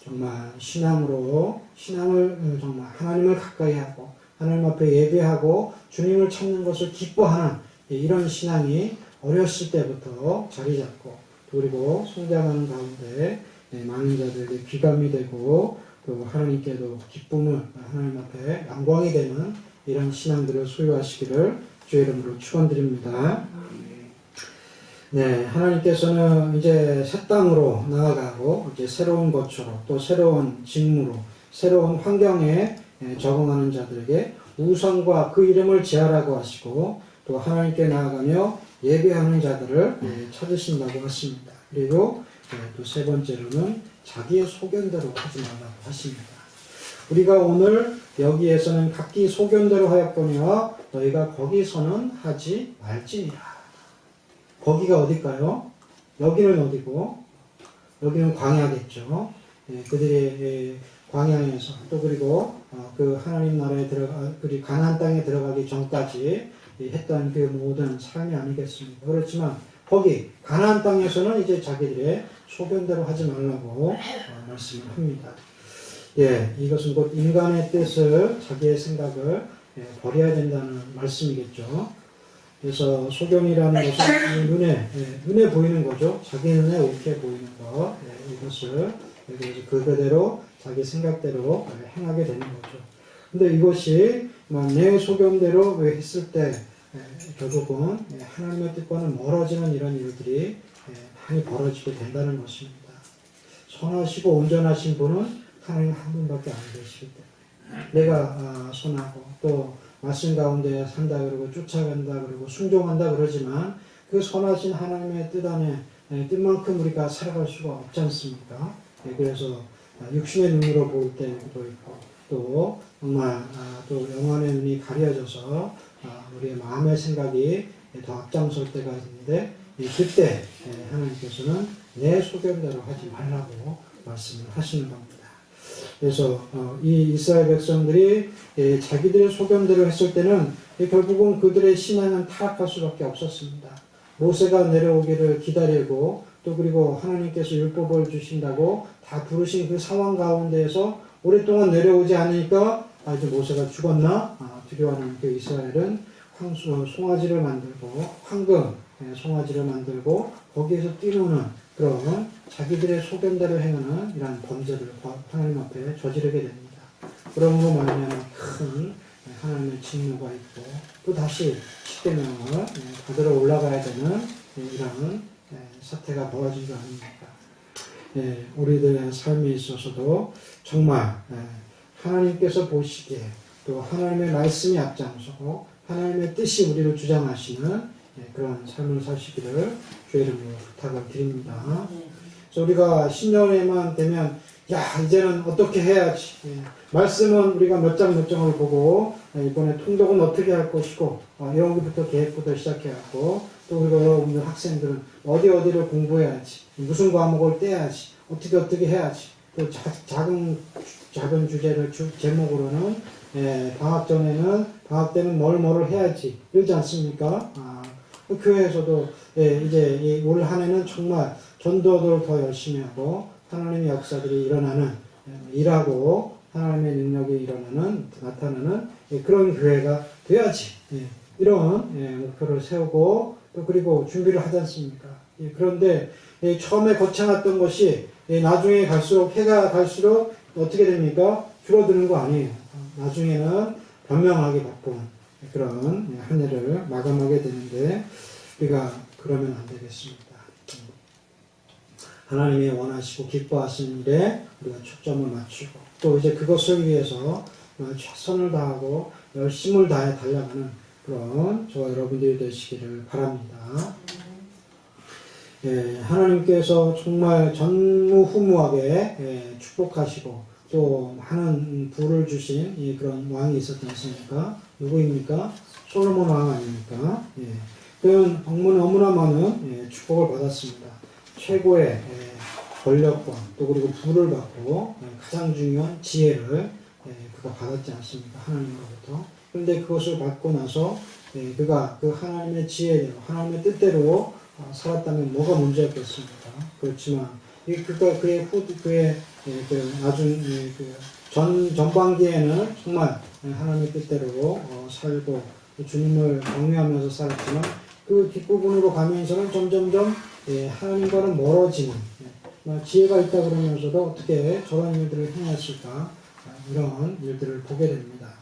정말 신앙을 정말 하나님을 가까이 하고 하나님 앞에 예배하고 주님을 찾는 것을 기뻐하는 이런 신앙이 어렸을 때부터 자리 잡고 그리고 성장하는 가운데 많은 자들에게 귀감이 되고 또 하나님께도 기쁨을 하나님 앞에 영광이 되는 이런 신앙들을 소유하시기를 주의 이름으로 축원드립니다. 네, 하나님께서는 이제 새 땅으로 나아가고 이제 새로운 것으로 또 새로운 직무로 새로운 환경에 적응하는 자들에게 우상과 그 이름을 제하라고 하시고 또 하나님께 나아가며 예배하는 자들을 찾으신다고 하십니다. 그리고 또 세 번째로는 자기의 소견대로 하지 말라고 하십니다. 우리가 오늘 여기에서는 각기 소견대로 하였거니와 너희가 거기서는 하지 말지니라. 거기가 어딜까요? 여기는 어디고? 여기는 광야겠죠. 예, 그들이 예, 광야에서 또 그리고 그 하나님 나라에 그리고 가나안 땅에 들어가기 전까지 했던 그 모든 삶이 아니겠습니까? 그렇지만 거기 가나안 땅에서는 이제 자기들의 소견대로 하지 말라고 말씀을 합니다. 예, 이것은 곧 인간의 뜻을 자기의 생각을 버려야 된다는 말씀이겠죠. 그래서 소견이라는 것은 눈에 보이는 거죠. 자기 눈에 옳게 보이는 것. 이것을 그대로 자기 생각대로 행하게 되는 거죠. 근데 이것이 내 소견대로 했을 때 결국은 하나님의 뜻과는 멀어지는 이런 일들이 많이 벌어지게 된다는 것입니다. 선하시고 온전하신 분은 하나님 한 분밖에 안 계시기 때문에 내가 선하고 또 말씀 가운데 산다 그러고 쫓아간다 그러고 순종한다 그러지만 그 선하신 하나님의 뜻 안에 뜻만큼 우리가 살아갈 수가 없지 않습니까? 그래서 육신의 눈으로 볼 때도 있고 또 정말 또 영혼의 눈이 가려져서 우리의 마음의 생각이 더 앞장설 때가 있는데 그때 하나님께서는 내 소견대로 하지 말라고 말씀을 하시는 겁니다. 그래서 이 이스라엘 백성들이 자기들의 소견대로 했을 때는 결국은 그들의 신앙은 타락할 수밖에 없었습니다. 모세가 내려오기를 기다리고 또 그리고 하나님께서 율법을 주신다고 다 부르신 그 상황 가운데에서 오랫동안 내려오지 않으니까 이제 모세가 죽었나 두려워하는 그 이스라엘은 송아지를 만들고 황금 송아지를 만들고 거기에서 뛰노는 그런 자기들의 소견대로 행하는 이러한 범죄를 하나님 앞에 저지르게 됩니다. 그러므로 말하면 큰 하나님의 진노가 있고 또 다시 십계명을 받으러 올라가야 되는 이러한 사태가 벌어진 거 아닙니까? 우리들의 삶에 있어서도 정말 하나님께서 보시기에 또 하나님의 말씀이 앞장서고 하나님의 뜻이 우리를 주장하시는 그런 삶을 사시기를 주의 이름으로 부탁을 드립니다. 그래서 우리가 신년에만 되면 이제는 어떻게 해야지. 말씀은 우리가 몇 장 몇 장을 보고 이번에 통독은 어떻게 할 것이고 이런 것부터 계획부터 시작해갖고 또 우리가 여러분들 학생들은 어디를 공부해야지 무슨 과목을 떼야지 어떻게 해야지 또 작은 주제를 제목으로는 방학 때는 뭐를 해야지 이러지 않습니까? 교회에서도 이제 올 한 해는 정말 전도를 더 열심히 하고 하나님의 역사들이 일하고 하나님의 능력이 나타나는 그런 교회가 돼야지. 이런 목표를 세우고 또 그리고 준비를 하지 않습니까? 그런데 처음에 거쳐놨던 것이 나중에 해가 갈수록 어떻게 됩니까? 줄어드는 거 아니에요. 나중에는 변명하기 바쁜 그런 한 해를 마감하게 되는데 우리가 그러면 안 되겠습니다. 하나님이 원하시고 기뻐하시는 일에 우리가 초점을 맞추고 또 이제 그것을 위해서 최선을 다하고 열심을 다해 달려가는 그런 저와 여러분들이 되시기를 바랍니다. 하나님께서 정말 전무후무하게 축복하시고 또 많은 부를 주신 그런 왕이 있었지 않습니까? 누구입니까? 솔로몬 왕 아닙니까? 그는 너무나 많은 축복을 받았습니다. 최고의 권력과 또 그리고 부를 받고 가장 중요한 지혜를 그가 받았지 않습니까? 하나님으로부터. 그런데 그것을 받고 나서 그가 그 하나님의 지혜대로 하나님의 뜻대로 살았다면 뭐가 문제였겠습니까? 그렇지만 그의 전반기에는 정말 하나님의 뜻대로 살고 주님을 경외하면서 살았지만 그 뒷부분으로 가면서는 점점점 하나님과는 멀어지는 지혜가 있다 그러면서도 어떻게 저런 일들을 행했을까 이런 일들을 보게 됩니다.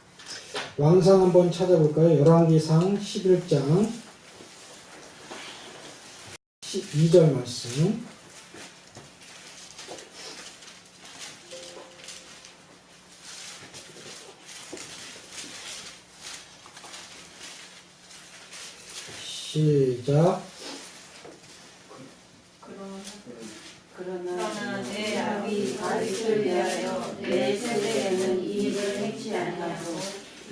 왕상 한번 찾아볼까요? 열왕기상 11장 12절 말씀. 시작. 그러나 내 아비 다윗을 위하여 내 세대에는 이 일을 행치 아니하고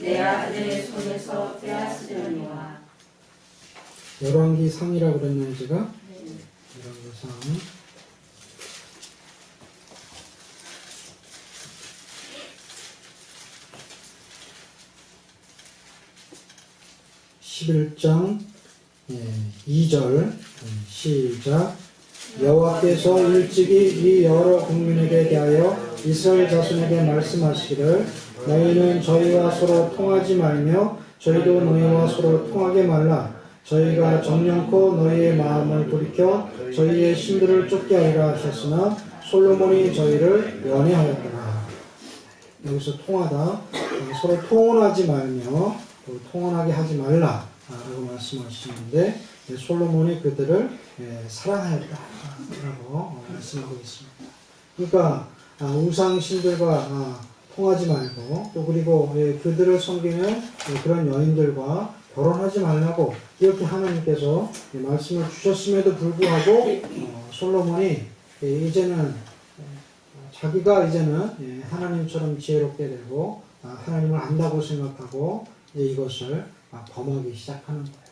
내 아들의 손에서 빼앗으려니와. 열왕기상이라고 그랬나요, 제가? 열왕기상. 11장 2절 시작. 여호와께서 일찍이 이 여러 국민에게 대하여 이스라엘 자손에게 말씀하시기를 너희는 저희와 서로 통하지 말며 저희도 너희와 서로 통하게 말라. 저희가 정령코 너희의 마음을 돌이켜 저희의 신들을 쫓게 하리라 하셨으나 솔로몬이 저희를 연애하였더라. 여기서 통하다, 서로 통혼하지 말며 또 통혼하게 하지 말라 라고 말씀하시는데 솔로몬이 그들을 사랑하였다 라고 말씀하고 있습니다. 그러니까 우상신들과 통하지 말고 또 그리고 그들을 섬기는 그런 여인들과 결혼하지 말라고 이렇게 하나님께서 말씀을 주셨음에도 불구하고 솔로몬이 이제는 자기가 이제는 하나님처럼 지혜롭게 되고 하나님을 안다고 생각하고 이제 이것을 범하기 시작하는 거예요.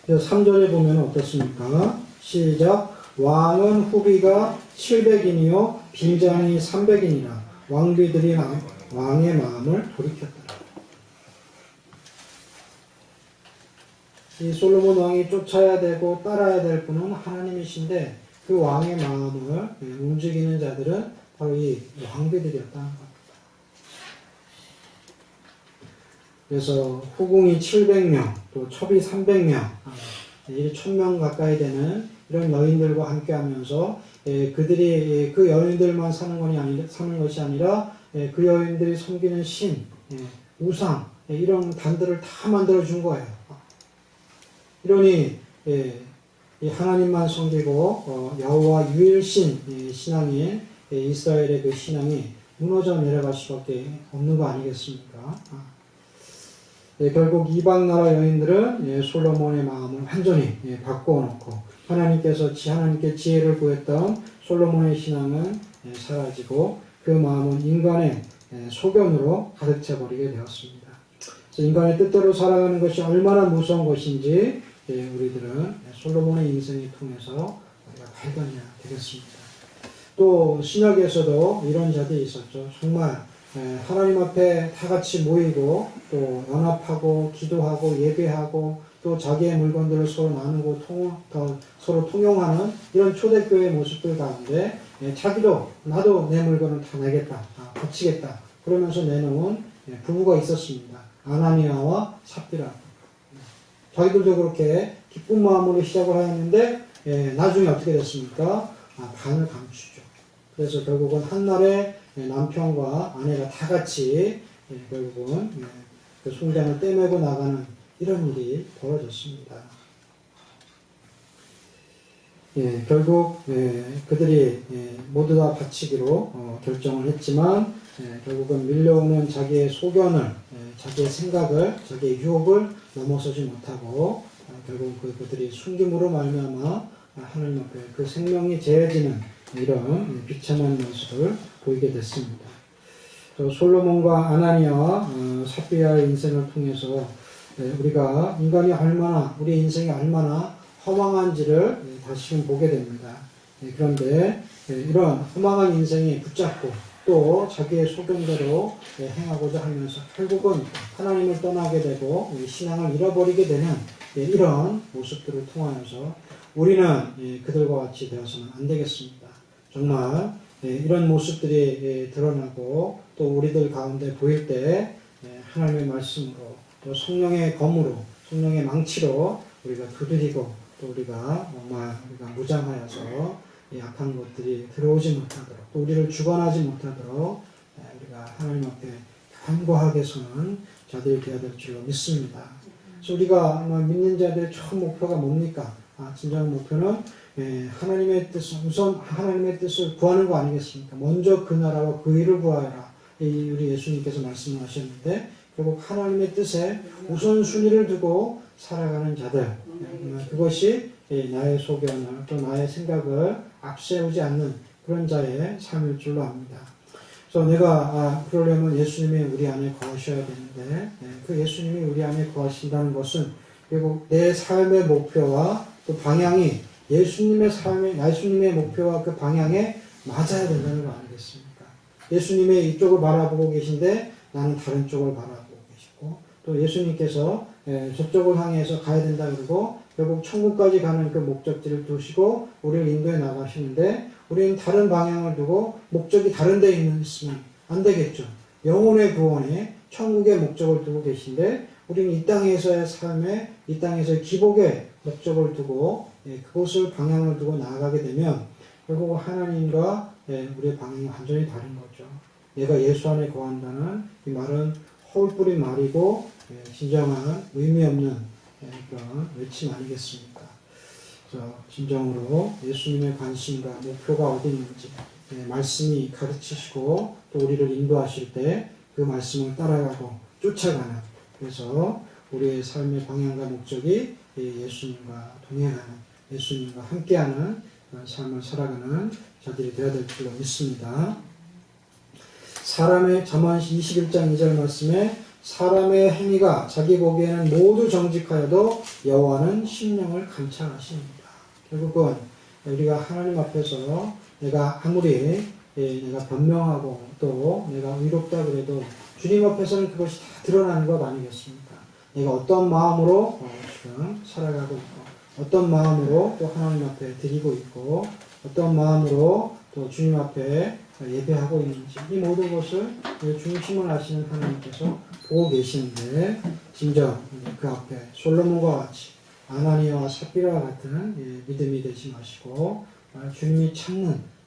그래서 3절에 보면 어떻습니까? 시작. 왕은 후비가 700인이요 빈잔이 300인이라 왕비들이 왕의 마음을 돌이켰더라. 이 솔로몬 왕이 쫓아야 되고 따라야 될 분은 하나님이신데 그 왕의 마음을 움직이는 자들은 바로 이 왕비들이었다는 겁니다. 그래서 후궁이 700명, 또 첩이 300명, 1000명 가까이 되는 이런 여인들과 함께 하면서 그들이 그 여인들만 사는 것이 아니라 그 여인들이 섬기는 신, 우상, 이런 단들을 다 만들어준 거예요. 이러니 하나님만 섬기고 여호와 유일신 신앙인 이스라엘의 그 신앙이 무너져 내려갈 수밖에 없는 거 아니겠습니까? 결국 이방 나라 여인들은 솔로몬의 마음을 완전히 바꾸어 놓고 하나님께 지혜를 구했던 솔로몬의 신앙은 사라지고 그 마음은 인간의 소견으로 가득 차버리게 되었습니다. 그래서 인간의 뜻대로 살아가는 것이 얼마나 무서운 것인지 우리들은 솔로몬의 인생을 통해서 우리가 발견해야 되겠습니다. 또 신약에서도 이런 자들이 있었죠. 정말 하나님 앞에 다 같이 모이고 또 연합하고 기도하고 예배하고 또 자기의 물건들을 서로 나누고 서로 통용하는 이런 초대교회의 모습들 가운데 자기도 나도 내 물건을 다 내겠다, 바치겠다 그러면서 내놓은 부부가 있었습니다. 아나니아와 삽비라. 자기들도 그렇게 기쁜 마음으로 시작을 하였는데 나중에 어떻게 됐습니까? 반을 감추죠. 그래서 결국은 한날에 남편과 아내가 다 같이 결국은 그 송장을 떼매고 나가는 이런 일이 벌어졌습니다. 결국 그들이 모두 다 바치기로 결정을 했지만 결국은 밀려오는 자기의 소견을, 자기의 생각을, 자기의 유혹을 넘어서지 못하고 결국 그들이 숨김으로 말미암아 하나님 앞에 그 생명이 제해지는 이런 비참한 모습을 보이게 됐습니다. 솔로몬과 아나니아와 삽비아의 인생을 통해서 우리가 우리 인생이 얼마나 허망한지를 다시금 보게 됩니다. 그런데 이런 허망한 인생이 붙잡고 또 자기의 소견대로 행하고자 하면서 결국은 하나님을 떠나게 되고 신앙을 잃어버리게 되는 이런 모습들을 통하여서 우리는 그들과 같이 되어서는 안 되겠습니다. 정말 이런 모습들이 드러나고 또 우리들 가운데 보일 때 하나님의 말씀으로 또 성령의 검으로 성령의 망치로 우리가 두드리고 또 우리가 무장하여서 약한 것들이 들어오지 못하도록 또 우리를 주관하지 못하도록 우리가 하나님 앞에 견고하게 서는 자들이 되어야 될 줄로 믿습니다. 그래서 우리가 믿는 자들의 처음 목표가 뭡니까? 진정한 목표는 하나님의 우선 하나님의 뜻을 구하는 거 아니겠습니까? 먼저 그 나라와 그 일을 구하여라. 우리 예수님께서 말씀하셨는데 결국 하나님의 뜻에 우선순위를 두고 살아가는 자들, 그것이 나의 소견을 또 나의 생각을 앞세우지 않는 그런 자의 삶일 줄로 압니다. 그래서 내가 그러려면 예수님이 우리 안에 거하셔야 되는데 그 예수님이 우리 안에 거하신다는 것은 그리고 내 삶의 목표와 또 방향이 예수님의 목표와 그 방향에 맞아야 된다는 거 아니겠습니까? 예수님의 이쪽을 바라보고 계신데 나는 다른 쪽을 바라보고 계시고, 또 예수님께서 저쪽을 향해서 가야 된다 그러고 결국 천국까지 가는 그 목적지를 두시고 우리를 인도해 나가시는데, 우리는 다른 방향을 두고 목적이 다른 데 있으면 안 되겠죠. 영혼의 구원에 천국의 목적을 두고 계신데 우리는 이 땅에서의 삶에, 이 땅에서의 기복의 목적을 두고 그곳을 방향을 두고 나아가게 되면 결국 하나님과 우리의 방향이 완전히 다른 거죠. 내가 예수 안에 거한다는 이 말은 허울 뿌린 말이고 진정한 의미 없는 그런 외침 아니겠습니까? 그래서 진정으로 예수님의 관심과 목표가 어디 있는지 말씀이 가르치시고 또 우리를 인도하실 때 그 말씀을 따라가고 쫓아가는, 그래서 우리의 삶의 방향과 목적이 예수님과 동행하는, 예수님과 함께하는 삶을 살아가는 자들이 되어야 될 줄로 믿습니다. 사람의 잠언 21장 2절 말씀에 사람의 행위가 자기 보기에는 모두 정직하여도 여호와는 심령을 감찰하십니다. 결국은 우리가 하나님 앞에서 내가 아무리 내가 변명하고 또 내가 의롭다 그래도 주님 앞에서는 그것이 다 드러나는 것 아니겠습니까? 내가 어떤 마음으로 지금 살아가고 있고, 어떤 마음으로 또 하나님 앞에 드리고 있고, 어떤 마음으로 또 주님 앞에 예배하고 있는지, 이 모든 것을 중심을 하시는 하나님께서 보고 계시는데, 진정 그 앞에 솔로몬과 같이 아나니아와 삽비라와 같은 믿음이 되지 마시고 주님이 찾는,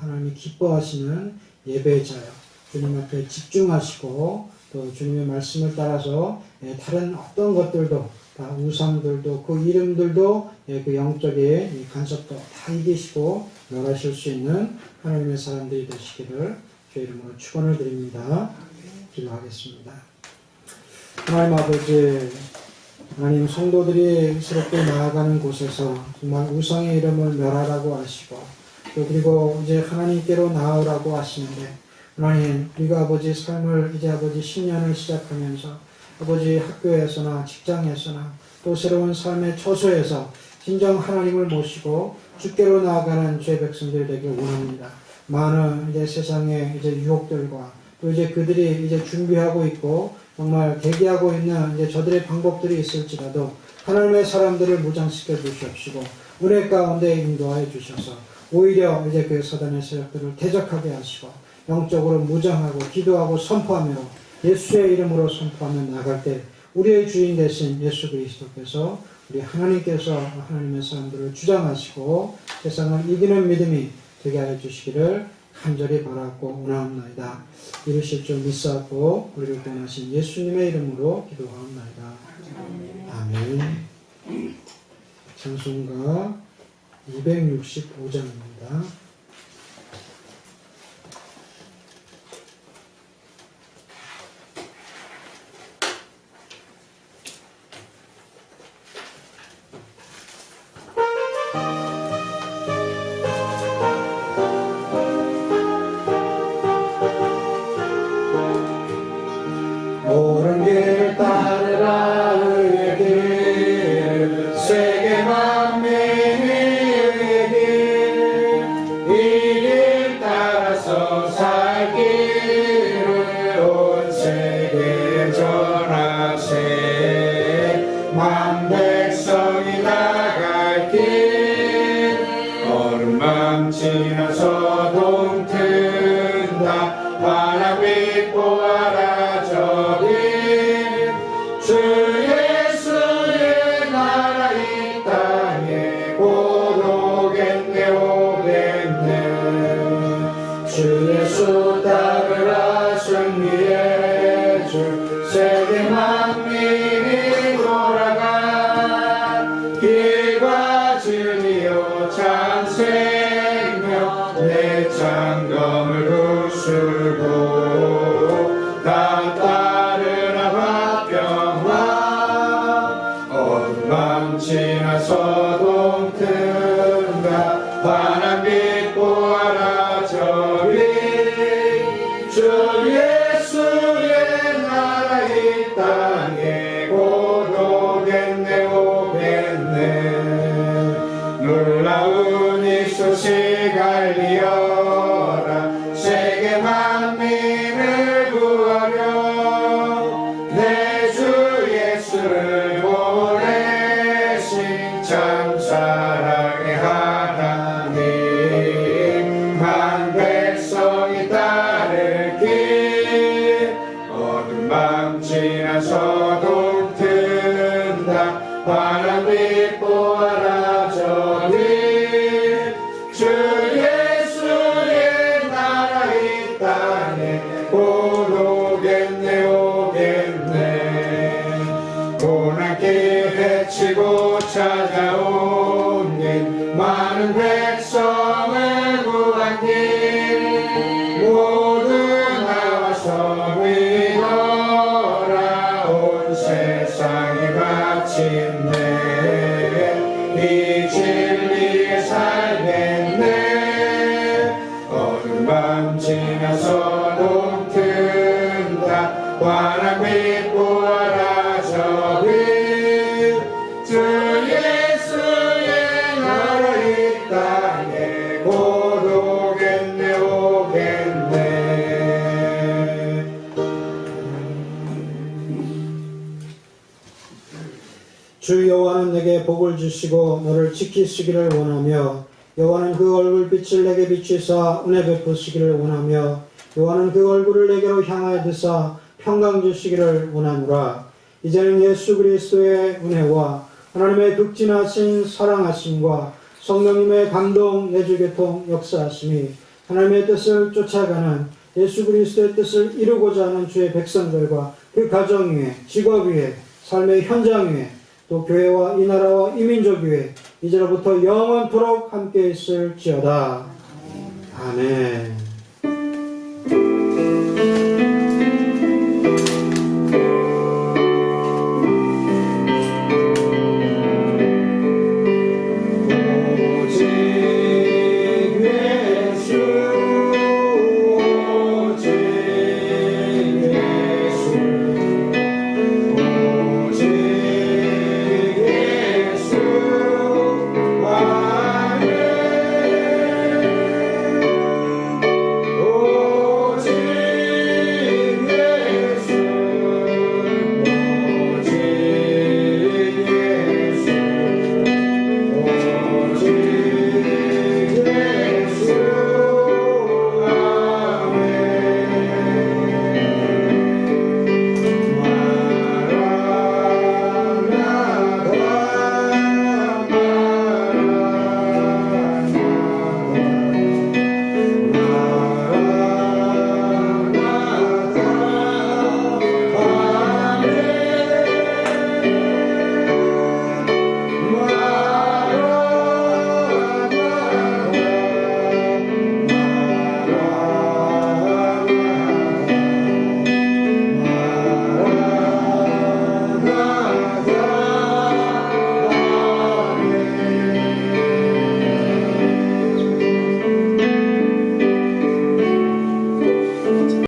하나님이 기뻐하시는 예배자요, 주님 앞에 집중하시고 또 주님의 말씀을 따라서 다른 어떤 것들도 다 우상들도 그 이름들도 그 영적인 간섭도 다 이기시고 멸하실 수 있는 하나님의 사람들이 되시기를 주의 이름으로 축원을 드립니다. 기도하겠습니다. 하나님 아버지, 하나님 성도들이 스럽게 나아가는 곳에서 정말 우상의 이름을 멸하라고 하시고 또 그리고 이제 하나님께로 나아오라고 하시는데, 하나님 우리가 아버지 삶을 이제 아버지 10년을 시작하면서 아버지 학교에서나 직장에서나 또 새로운 삶의 처소에서 진정 하나님을 모시고 주께로 나아가는 주의 백성들이 되길 원합니다. 많은 이제 세상의 이제 유혹들과 또 이제 그들이 이제 준비하고 있고 정말 대기하고 있는 이제 저들의 방법들이 있을지라도 하나님의 사람들을 무장시켜 주시옵시고 은혜 가운데 인도하여 주셔서 오히려 이제 그 사단의 세력들을 대적하게 하시고 영적으로 무장하고 기도하고 선포하며 예수의 이름으로 선포하며 나갈 때 우리의 주인 되신 예수 그리스도께서, 우리 하나님께서 하나님의 사람들을 주장하시고 세상을 이기는 믿음이 되게 하여 주시기를 간절히 바라고 원하옵나이다. 이루실 줄 믿사옵고 우리를 구원하신 예수님의 이름으로 기도하옵나이다. 아멘. 찬송가 265장입니다. 옳은 길 따르라 의의 길, 세계 만민이 의의 길, 이 길 따라서 살 길을 온 세계에 전하세. 만 백성이 나갈 길, 얼음만 지나서 동튼다. 바람이 보아라 저기, 주 예수의 나라 이 땅에 곧 오겠네 오겠네. 주 예수 따르라 승리의 주, 세계 만민이 돌아가. 길과 진리요 참 생명, 내 장검을 부수고 다 따르라 화평화. 어둠만 지나서 동튼다. 바람빛 보아라 저기, 주 예수의 나라 이 땅에 곧 오겠네 하나님 보아라 저기 주 예수의 나라 이 땅에 곧 오겠네 오겠네 고난길 헤치고 찾아온 길 많은 백성을 구한 길 모두 나와서 믿어라 온 세상이 마침내 이 진리에 살겠네 어느 밤 지나서 동튼다 환한 빛 보아라 저기 주 예수의 나라 이 땅에 곧 오겠네 오겠네 주 여호와는 내게 복을 주시고 너를 지키시기를 원하며 여호와는 그 얼굴빛을 내게 비추사 은혜 베푸시기를 원하며 여호와는 그 얼굴을 내게로 향하여 드사 평강 주시기를 원하노라. 이제는 예수 그리스도의 은혜와 하나님의 극진하신 사랑하심과 성령님의 감동 내주교통 역사하심이 하나님의 뜻을 쫓아가는 예수 그리스도의 뜻을 이루고자 하는 주의 백성들과 그 가정 위에 직업 위에 삶의 현장 위에 또 교회와 이 나라와 이 민족 위에 이제로부터 영원토록 함께 있을지어다. 아멘.